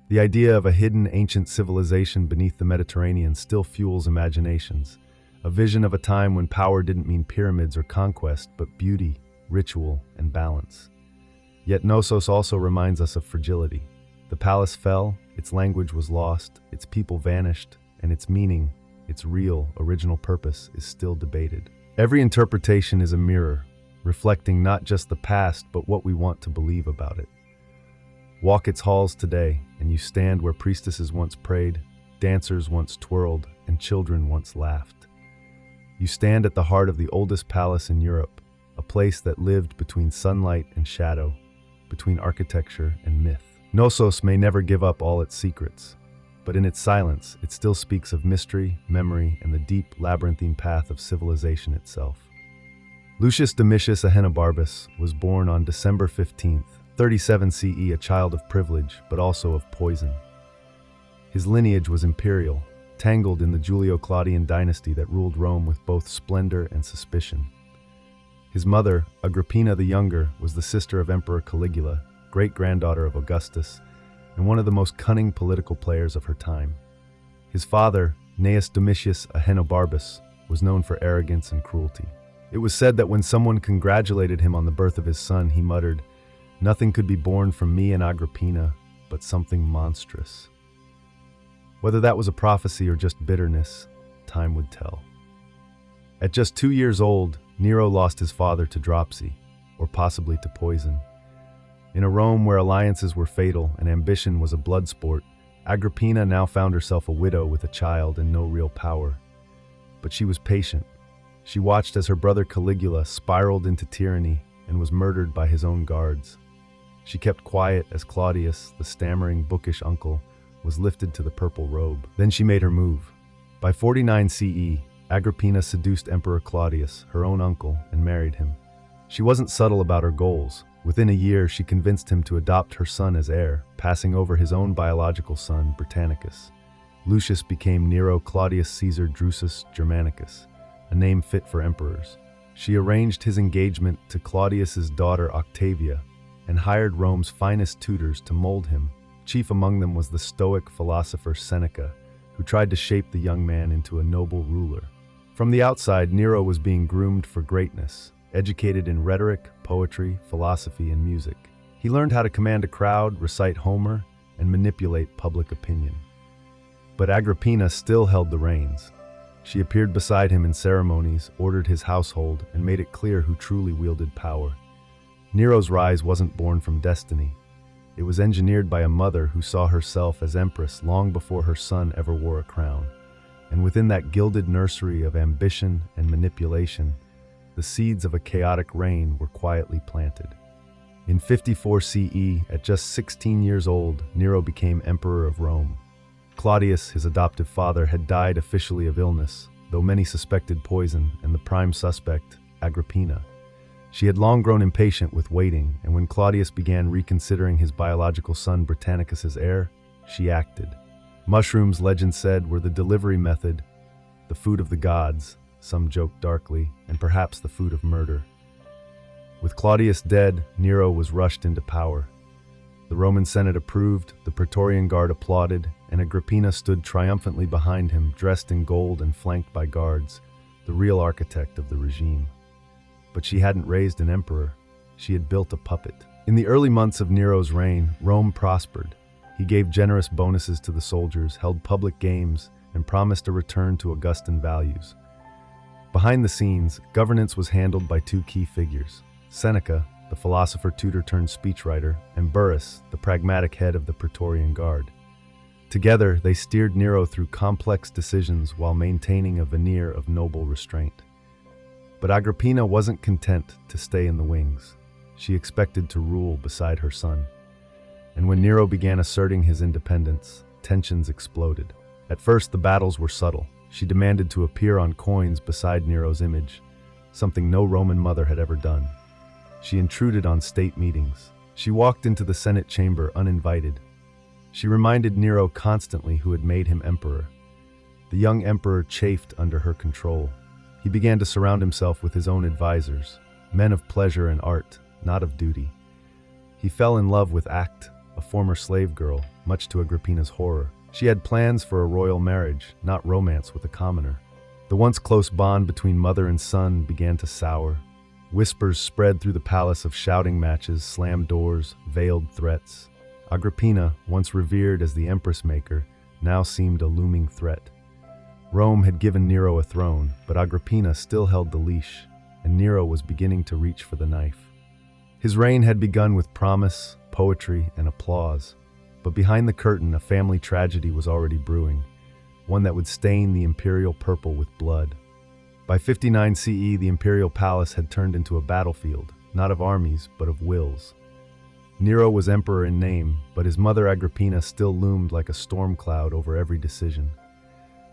The idea of a hidden ancient civilization beneath the Mediterranean still fuels imaginations, a vision of a time when power didn't mean pyramids or conquest, but beauty, ritual, and balance. Yet Knossos also reminds us of fragility. The palace fell, its language was lost, its people vanished, and its meaning, its real, original purpose, is still debated. Every interpretation is a mirror, reflecting not just the past, but what we want to believe about it. Walk its halls today, and you stand where priestesses once prayed, dancers once twirled, and children once laughed. You stand at the heart of the oldest palace in Europe, a place that lived between sunlight and shadow, between architecture and myth. Knossos may never give up all its secrets, but in its silence, it still speaks of mystery, memory, and the deep, labyrinthine path of civilization itself. Lucius Domitius Ahenobarbus was born on December 15th, 37 CE, a child of privilege, but also of poison. His lineage was imperial, tangled in the Julio-Claudian dynasty that ruled Rome with both splendor and suspicion. His mother, Agrippina the Younger, was the sister of Emperor Caligula, great-granddaughter of Augustus, and one of the most cunning political players of her time. His father, Gnaeus Domitius Ahenobarbus, was known for arrogance and cruelty. It was said that when someone congratulated him on the birth of his son, he muttered, "Nothing could be born from me and Agrippina, but something monstrous." Whether that was a prophecy or just bitterness, time would tell. At just 2 years old, Nero lost his father to dropsy, or possibly to poison. In a Rome where alliances were fatal and ambition was a blood sport, Agrippina now found herself a widow with a child and no real power. But she was patient. She watched as her brother Caligula spiraled into tyranny and was murdered by his own guards. She kept quiet as Claudius, the stammering, bookish uncle, was lifted to the purple robe. Then she made her move. By 49 CE, Agrippina seduced Emperor Claudius, her own uncle, and married him. She wasn't subtle about her goals. Within a year, she convinced him to adopt her son as heir, passing over his own biological son, Britannicus. Lucius became Nero Claudius Caesar Drusus Germanicus, a name fit for emperors. She arranged his engagement to Claudius's daughter Octavia and hired Rome's finest tutors to mold him. Chief among them was the Stoic philosopher Seneca, who tried to shape the young man into a noble ruler. From the outside, Nero was being groomed for greatness, educated in rhetoric, poetry, philosophy, and music. He learned how to command a crowd, recite Homer, and manipulate public opinion. But Agrippina still held the reins. She appeared beside him in ceremonies, ordered his household, and made it clear who truly wielded power. Nero's rise wasn't born from destiny. It was engineered by a mother who saw herself as empress long before her son ever wore a crown. and within that gilded nursery of ambition and manipulation, the seeds of a chaotic reign were quietly planted. In 54 CE, at just 16 years old, Nero became emperor of Rome. Claudius, his adoptive father, had died officially of illness, though many suspected poison, and the prime suspect, Agrippina. She had long grown impatient with waiting, and when Claudius began reconsidering his biological son Britannicus as heir, she acted. Mushrooms, legend said, were the delivery method, the food of the gods, some joked darkly, and perhaps the food of murder. With Claudius dead, Nero was rushed into power. The Roman Senate approved, the Praetorian Guard applauded, and Agrippina stood triumphantly behind him, dressed in gold and flanked by guards, the real architect of the regime. But she hadn't raised an emperor. She had built a puppet. In the early months of Nero's reign, Rome prospered. He gave generous bonuses to the soldiers, held public games, and promised a return to Augustan values. Behind the scenes, governance was handled by two key figures: Seneca, the philosopher tutor turned speechwriter, and Burrus, the pragmatic head of the Praetorian Guard. Together, they steered Nero through complex decisions while maintaining a veneer of noble restraint. But Agrippina wasn't content to stay in the wings. She expected to rule beside her son. And when Nero began asserting his independence, tensions exploded. At first, the battles were subtle. She demanded to appear on coins beside Nero's image, something no Roman mother had ever done. She intruded on state meetings. She walked into the Senate chamber uninvited. She reminded Nero constantly who had made him emperor. The young emperor chafed under her control. He began to surround himself with his own advisors, men of pleasure and art, not of duty. He fell in love with Act, a former slave girl, much to Agrippina's horror. She had plans for a royal marriage, not romance with a commoner. The once close bond between mother and son began to sour. Whispers spread through the palace of shouting matches, slammed doors, veiled threats. Agrippina, once revered as the empress maker, now seemed a looming threat. Rome had given Nero a throne, but Agrippina still held the leash, and Nero was beginning to reach for the knife. His reign had begun with promise, poetry, and applause, but behind the curtain a family tragedy was already brewing, one that would stain the imperial purple with blood. By 59 CE, the imperial palace had turned into a battlefield, not of armies, but of wills. Nero was emperor in name, but his mother Agrippina still loomed like a storm cloud over every decision.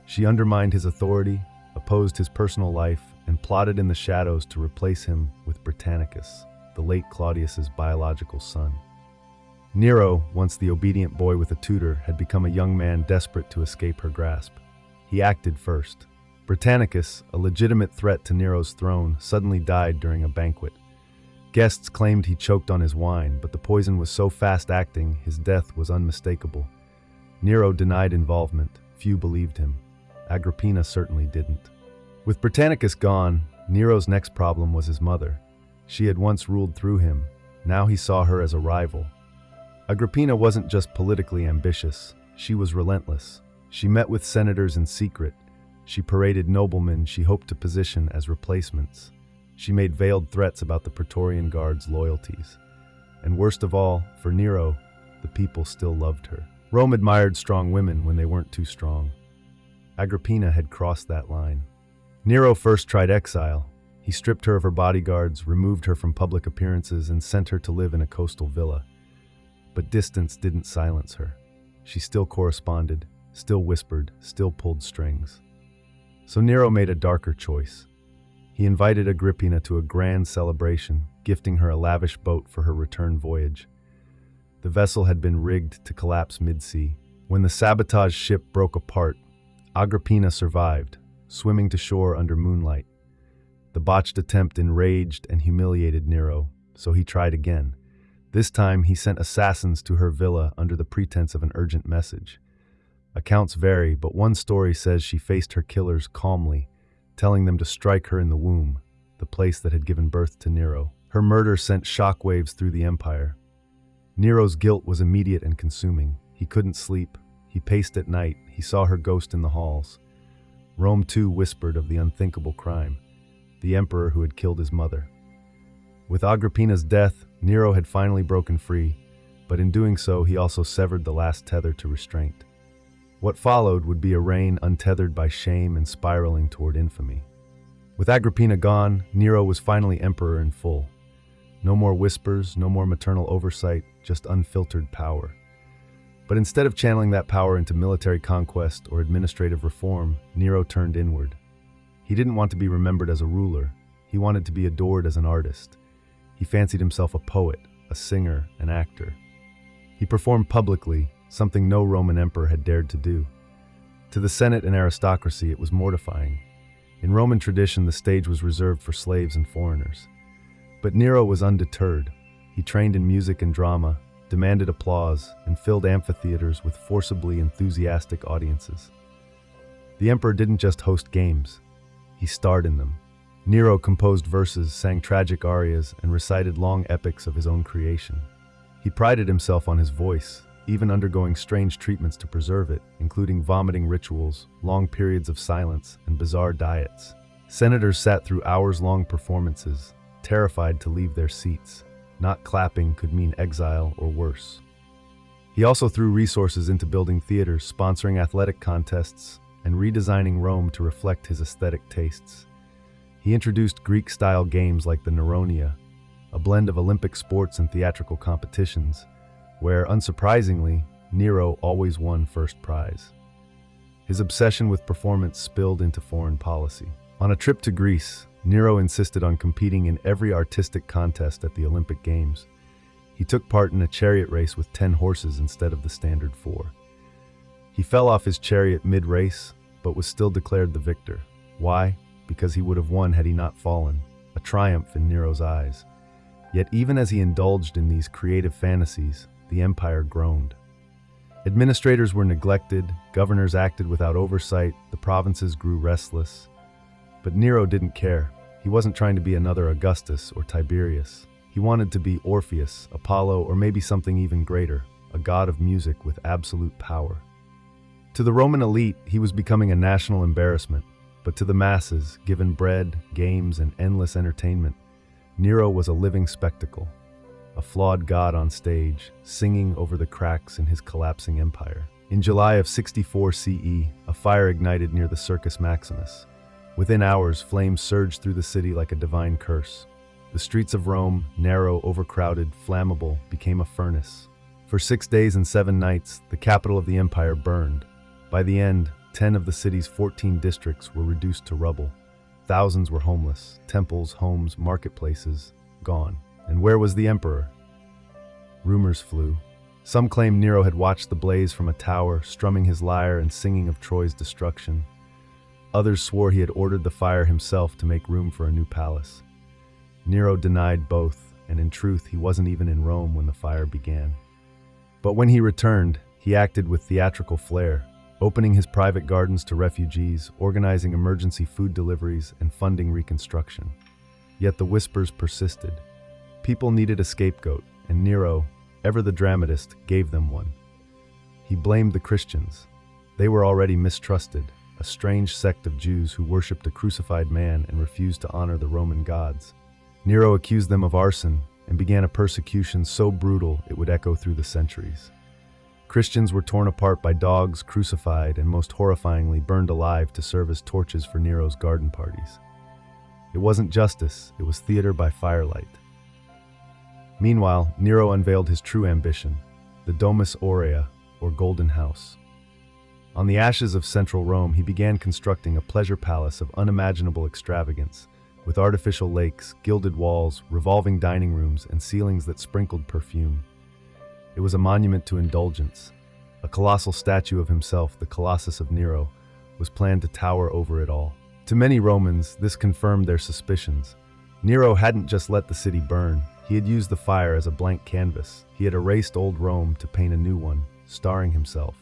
She undermined his authority, opposed his personal life, and plotted in the shadows to replace him with Britannicus, the late Claudius's biological son. Nero, once the obedient boy with a tutor, had become a young man desperate to escape her grasp. He acted first. Britannicus, a legitimate threat to Nero's throne, suddenly died during a banquet. Guests claimed he choked on his wine, but the poison was so fast-acting, his death was unmistakable. Nero denied involvement. Few believed him. Agrippina certainly didn't. With Britannicus gone, Nero's next problem was his mother. She had once ruled through him. Now he saw her as a rival. Agrippina wasn't just politically ambitious. She was relentless. She met with senators in secret. She paraded noblemen she hoped to position as replacements. She made veiled threats about the Praetorian Guard's loyalties. And worst of all, for Nero, the people still loved her. Rome admired strong women when they weren't too strong. Agrippina had crossed that line. Nero first tried exile. He stripped her of her bodyguards, removed her from public appearances, and sent her to live in a coastal villa. But distance didn't silence her. She still corresponded, still whispered, still pulled strings. So Nero made a darker choice. He invited Agrippina to a grand celebration, gifting her a lavish boat for her return voyage. The vessel had been rigged to collapse mid-sea. When the sabotaged ship broke apart, Agrippina survived, swimming to shore under moonlight. The botched attempt enraged and humiliated Nero, so he tried again. This time, he sent assassins to her villa under the pretense of an urgent message. Accounts vary, but one story says she faced her killers calmly, telling them to strike her in the womb, the place that had given birth to Nero. Her murder sent shockwaves through the empire. Nero's guilt was immediate and consuming. He couldn't sleep. He paced at night. He saw her ghost in the halls. Rome, too, whispered of the unthinkable crime, the emperor who had killed his mother. With Agrippina's death, Nero had finally broken free, but in doing so, he also severed the last tether to restraint. What followed would be a reign untethered by shame and spiraling toward infamy. With Agrippina gone, Nero was finally emperor in full. No more whispers, no more maternal oversight, just unfiltered power. But instead of channeling that power into military conquest or administrative reform, Nero turned inward. He didn't want to be remembered as a ruler. He wanted to be adored as an artist. He fancied himself a poet, a singer, an actor. He performed publicly, something no Roman emperor had dared to do. To the Senate and aristocracy, it was mortifying. In Roman tradition, the stage was reserved for slaves and foreigners. But Nero was undeterred. He trained in music and drama, demanded applause, and filled amphitheaters with forcibly enthusiastic audiences. The emperor didn't just host games. He starred in them. Nero composed verses, sang tragic arias, and recited long epics of his own creation. He prided himself on his voice, even undergoing strange treatments to preserve it, including vomiting rituals, long periods of silence, and bizarre diets. Senators sat through hours-long performances, terrified to leave their seats. Not clapping could mean exile or worse. He also threw resources into building theaters, sponsoring athletic contests, and redesigning Rome to reflect his aesthetic tastes. He introduced Greek-style games like the Neuronia, a blend of Olympic sports and theatrical competitions, where, unsurprisingly, Nero always won first prize. His obsession with performance spilled into foreign policy. On a trip to Greece, Nero insisted on competing in every artistic contest at the Olympic Games. He took part in a chariot race with 10 horses instead of the standard 4. He fell off his chariot mid-race, but was still declared the victor. Why? Because he would have won had he not fallen, a triumph in Nero's eyes. Yet even as he indulged in these creative fantasies, the empire groaned. Administrators were neglected, governors acted without oversight, the provinces grew restless. But Nero didn't care. He wasn't trying to be another Augustus or Tiberius. He wanted to be Orpheus, Apollo, or maybe something even greater, a god of music with absolute power. To the Roman elite, he was becoming a national embarrassment, but to the masses, given bread, games, and endless entertainment, Nero was a living spectacle, a flawed god on stage, singing over the cracks in his collapsing empire. In July of 64 CE, a fire ignited near the Circus Maximus. Within hours, flames surged through the city like a divine curse. The streets of Rome, narrow, overcrowded, flammable, became a furnace. For 6 days and 7 nights, the capital of the empire burned. By the end, 10 of the city's 14 districts were reduced to rubble. Thousands were homeless, temples, homes, marketplaces, gone. And where was the emperor? Rumors flew. Some claimed Nero had watched the blaze from a tower, strumming his lyre and singing of Troy's destruction. Others swore he had ordered the fire himself to make room for a new palace. Nero denied both, and in truth, he wasn't even in Rome when the fire began. But when he returned, he acted with theatrical flair, opening his private gardens to refugees, organizing emergency food deliveries, and funding reconstruction. Yet the whispers persisted. People needed a scapegoat, and Nero, ever the dramatist, gave them one. He blamed the Christians. They were already mistrusted, a strange sect of Jews who worshipped a crucified man and refused to honor the Roman gods. Nero accused them of arson and began a persecution so brutal it would echo through the centuries. Christians were torn apart by dogs, crucified, and most horrifyingly burned alive to serve as torches for Nero's garden parties. It wasn't justice, it was theater by firelight. Meanwhile, Nero unveiled his true ambition, the Domus Aurea, or Golden House. On the ashes of central Rome, he began constructing a pleasure palace of unimaginable extravagance, with artificial lakes, gilded walls, revolving dining rooms, and ceilings that sprinkled perfume. It was a monument to indulgence. A colossal statue of himself, the Colossus of Nero, was planned to tower over it all. To many Romans, this confirmed their suspicions. Nero hadn't just let the city burn. He had used the fire as a blank canvas. He had erased old Rome to paint a new one, starring himself.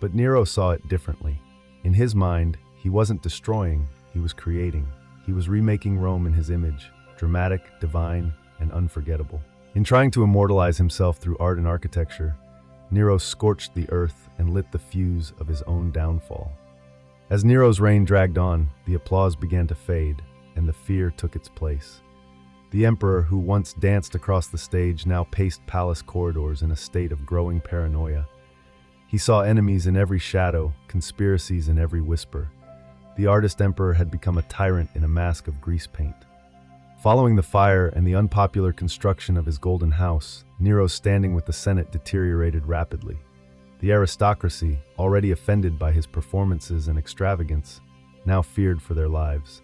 But Nero saw it differently. In his mind, he wasn't destroying, he was creating. He was remaking Rome in his image, dramatic, divine, and unforgettable. In trying to immortalize himself through art and architecture, Nero scorched the earth and lit the fuse of his own downfall. As Nero's reign dragged on, the applause began to fade, and the fear took its place. The emperor, who once danced across the stage, now paced palace corridors in a state of growing paranoia. He saw enemies in every shadow, conspiracies in every whisper. The artist emperor had become a tyrant in a mask of grease paint. Following the fire and the unpopular construction of his golden house, Nero's standing with the Senate deteriorated rapidly. The aristocracy, already offended by his performances and extravagance, now feared for their lives.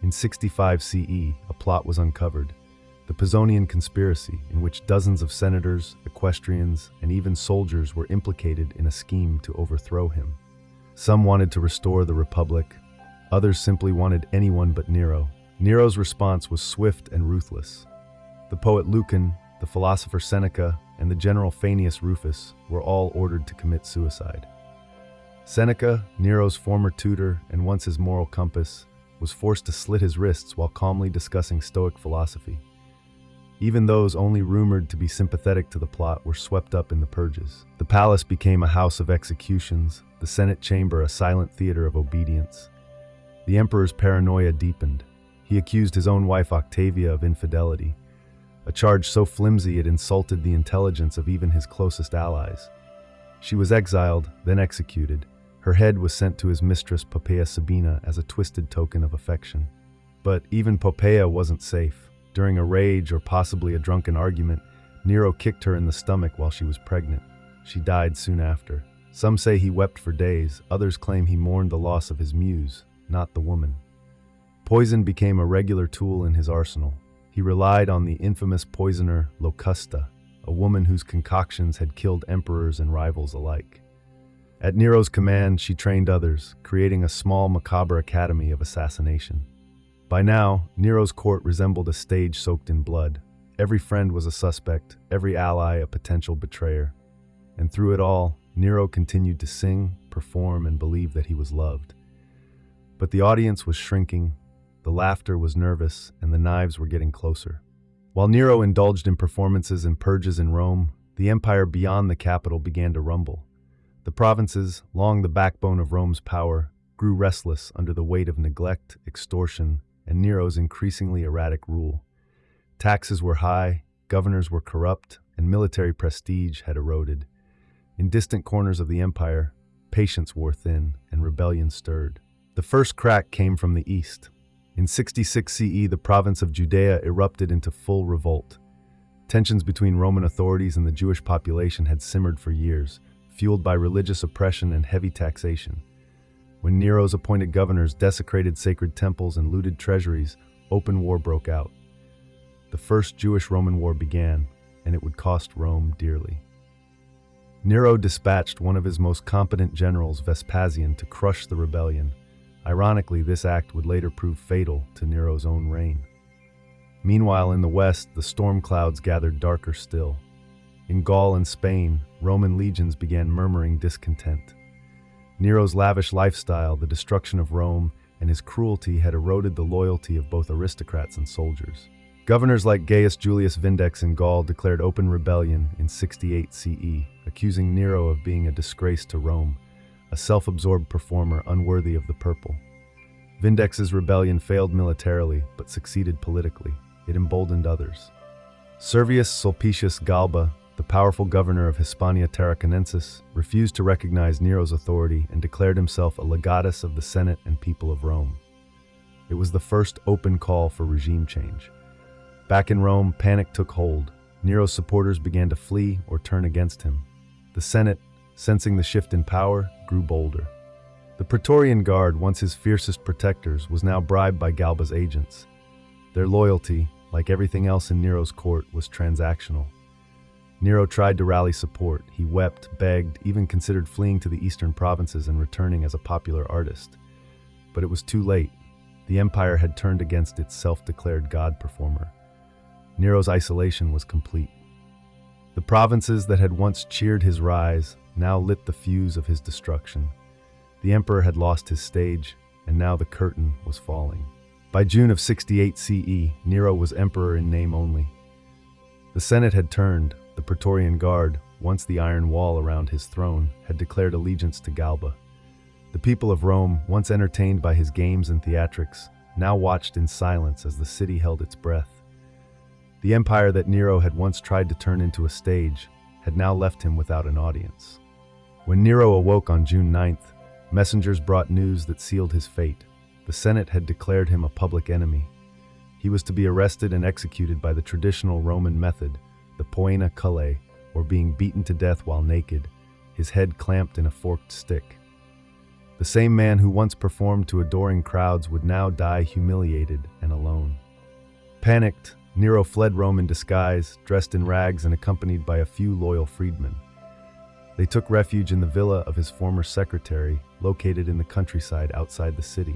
In 65 CE, a plot was uncovered, the Pisonian conspiracy, in which dozens of senators, equestrians, and even soldiers were implicated in a scheme to overthrow him. Some wanted to restore the Republic, others simply wanted anyone but Nero. Nero's response was swift and ruthless. The poet Lucan, the philosopher Seneca, and the general Faenius Rufus were all ordered to commit suicide. Seneca, Nero's former tutor and once his moral compass, was forced to slit his wrists while calmly discussing Stoic philosophy. Even those only rumored to be sympathetic to the plot were swept up in the purges. The palace became a house of executions, the Senate chamber a silent theater of obedience. The emperor's paranoia deepened. He accused his own wife Octavia of infidelity, a charge so flimsy it insulted the intelligence of even his closest allies. She was exiled, then executed. Her head was sent to his mistress Poppaea Sabina as a twisted token of affection. But even Poppaea wasn't safe. During a rage or possibly a drunken argument, Nero kicked her in the stomach while she was pregnant. She died soon after. Some say he wept for days, others claim he mourned the loss of his muse, not the woman. Poison became a regular tool in his arsenal. He relied on the infamous poisoner Locusta, a woman whose concoctions had killed emperors and rivals alike. At Nero's command, she trained others, creating a small macabre academy of assassination. By now, Nero's court resembled a stage soaked in blood. Every friend was a suspect, every ally a potential betrayer. And through it all, Nero continued to sing, perform, and believe that he was loved. But the audience was shrinking, the laughter was nervous, and the knives were getting closer. While Nero indulged in performances and purges in Rome, the empire beyond the capital began to rumble. The provinces, long the backbone of Rome's power, grew restless under the weight of neglect, extortion, and Nero's increasingly erratic rule. Taxes were high, governors were corrupt, and military prestige had eroded. In distant corners of the empire, patience wore thin, and rebellion stirred. The first crack came from the east. In 66 CE, the province of Judea erupted into full revolt. Tensions between Roman authorities and the Jewish population had simmered for years, fueled by religious oppression and heavy taxation. When Nero's appointed governors desecrated sacred temples and looted treasuries, open war broke out. The First Jewish-Roman War began, and it would cost Rome dearly. Nero dispatched one of his most competent generals, Vespasian, to crush the rebellion. Ironically, this act would later prove fatal to Nero's own reign. Meanwhile, in the west, the storm clouds gathered darker still. In Gaul and Spain, Roman legions began murmuring discontent. Nero's lavish lifestyle, the destruction of Rome, and his cruelty had eroded the loyalty of both aristocrats and soldiers. Governors like Gaius Julius Vindex in Gaul declared open rebellion in 68 CE, accusing Nero of being a disgrace to Rome, a self-absorbed performer unworthy of the purple. Vindex's rebellion failed militarily, but succeeded politically. It emboldened others. Servius Sulpicius Galba, the powerful governor of Hispania Tarraconensis, refused to recognize Nero's authority and declared himself a legatus of the Senate and people of Rome. It was the first open call for regime change. Back in Rome, panic took hold. Nero's supporters began to flee or turn against him. The Senate, sensing the shift in power, grew bolder. The Praetorian Guard, once his fiercest protectors, was now bribed by Galba's agents. Their loyalty, like everything else in Nero's court, was transactional. Nero tried to rally support. He wept, begged, even considered fleeing to the eastern provinces and returning as a popular artist. But it was too late. The empire had turned against its self-declared god performer. Nero's isolation was complete. The provinces that had once cheered his rise now lit the fuse of his destruction. The emperor had lost his stage, and now the curtain was falling. By June of 68 CE, Nero was emperor in name only. The Senate had turned. The Praetorian Guard, once the iron wall around his throne, had declared allegiance to Galba. The people of Rome, once entertained by his games and theatrics, now watched in silence as the city held its breath. The empire that Nero had once tried to turn into a stage had now left him without an audience. When Nero awoke on June 9th, messengers brought news that sealed his fate. The Senate had declared him a public enemy. He was to be arrested and executed by the traditional Roman method, the poena cullae, or being beaten to death while naked, his head clamped in a forked stick. The same man who once performed to adoring crowds would now die humiliated and alone. Panicked, Nero fled Rome in disguise, dressed in rags and accompanied by a few loyal freedmen. They took refuge in the villa of his former secretary, located in the countryside outside the city.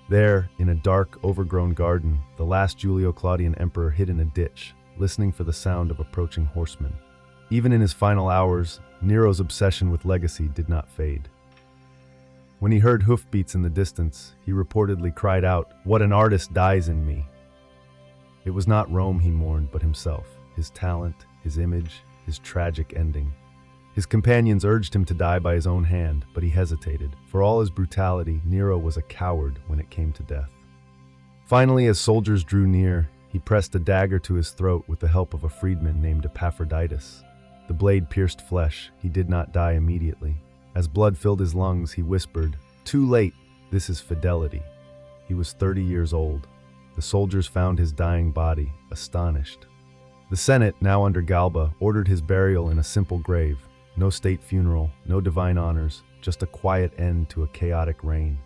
There, in a dark, overgrown garden, the last Julio-Claudian emperor hid in a ditch, listening for the sound of approaching horsemen. Even in his final hours, Nero's obsession with legacy did not fade. When he heard hoofbeats in the distance, he reportedly cried out, "What an artist dies in me!" It was not Rome he mourned, but himself, his talent, his image, his tragic ending. His companions urged him to die by his own hand, but he hesitated. For all his brutality, Nero was a coward when it came to death. Finally, as soldiers drew near, he pressed a dagger to his throat with the help of a freedman named Epaphroditus. The blade pierced flesh. He did not die immediately. As blood filled his lungs, he whispered, "Too late, this is fidelity." He was 30 years old. The soldiers found his dying body, astonished. The Senate, now under Galba, ordered his burial in a simple grave. No state funeral, no divine honors, just a quiet end to a chaotic reign.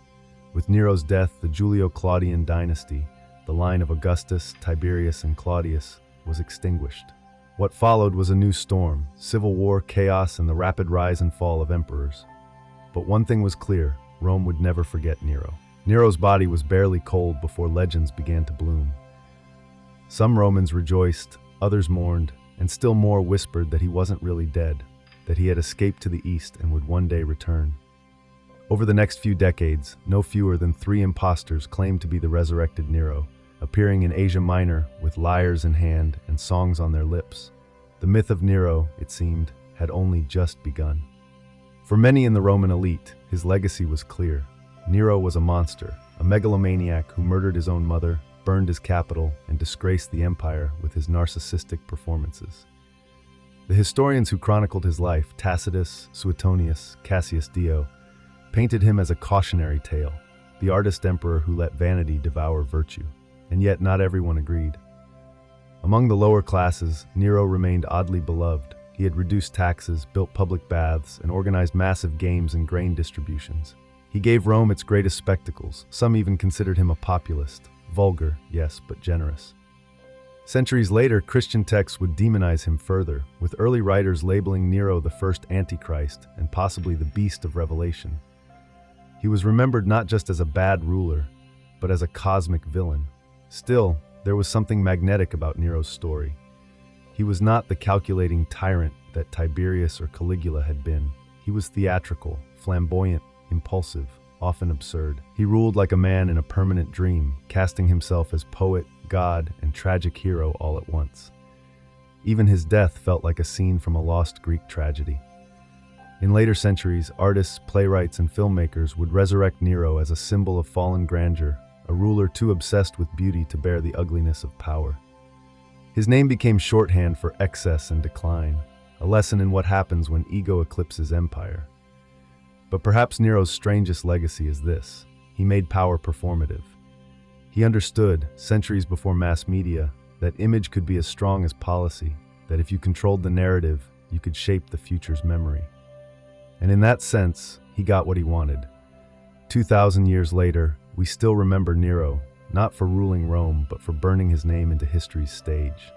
With Nero's death, the Julio-Claudian dynasty, the line of Augustus, Tiberius, and Claudius, was extinguished. What followed was a new storm, civil war, chaos, and the rapid rise and fall of emperors. But one thing was clear, Rome would never forget Nero. Nero's body was barely cold before legends began to bloom. Some Romans rejoiced, others mourned, and still more whispered that he wasn't really dead, that he had escaped to the east and would one day return. Over the next few decades, no fewer than 3 impostors claimed to be the resurrected Nero, appearing in Asia Minor with lyres in hand and songs on their lips. The myth of Nero, it seemed, had only just begun. For many in the Roman elite, his legacy was clear. Nero was a monster, a megalomaniac who murdered his own mother, burned his capital, and disgraced the empire with his narcissistic performances. The historians who chronicled his life, Tacitus, Suetonius, Cassius Dio, painted him as a cautionary tale, the artist emperor who let vanity devour virtue. And yet not everyone agreed. Among the lower classes, Nero remained oddly beloved. He had reduced taxes, built public baths, and organized massive games and grain distributions. He gave Rome its greatest spectacles. Some even considered him a populist. Vulgar, yes, but generous. Centuries later, Christian texts would demonize him further, with early writers labeling Nero the first Antichrist and possibly the beast of Revelation. He was remembered not just as a bad ruler, but as a cosmic villain. Still, there was something magnetic about Nero's story. He was not the calculating tyrant that Tiberius or Caligula had been. He was theatrical, flamboyant, impulsive, often absurd. He ruled like a man in a permanent dream, casting himself as poet, god, and tragic hero all at once. Even his death felt like a scene from a lost Greek tragedy. In later centuries, artists, playwrights, and filmmakers would resurrect Nero as a symbol of fallen grandeur, a ruler too obsessed with beauty to bear the ugliness of power. His name became shorthand for excess and decline, a lesson in what happens when ego eclipses empire. But perhaps Nero's strangest legacy is this: he made power performative. He understood, centuries before mass media, that image could be as strong as policy, that if you controlled the narrative, you could shape the future's memory. And in that sense, he got what he wanted. 2,000 years later, we still remember Nero, not for ruling Rome, but for burning his name into history's stage.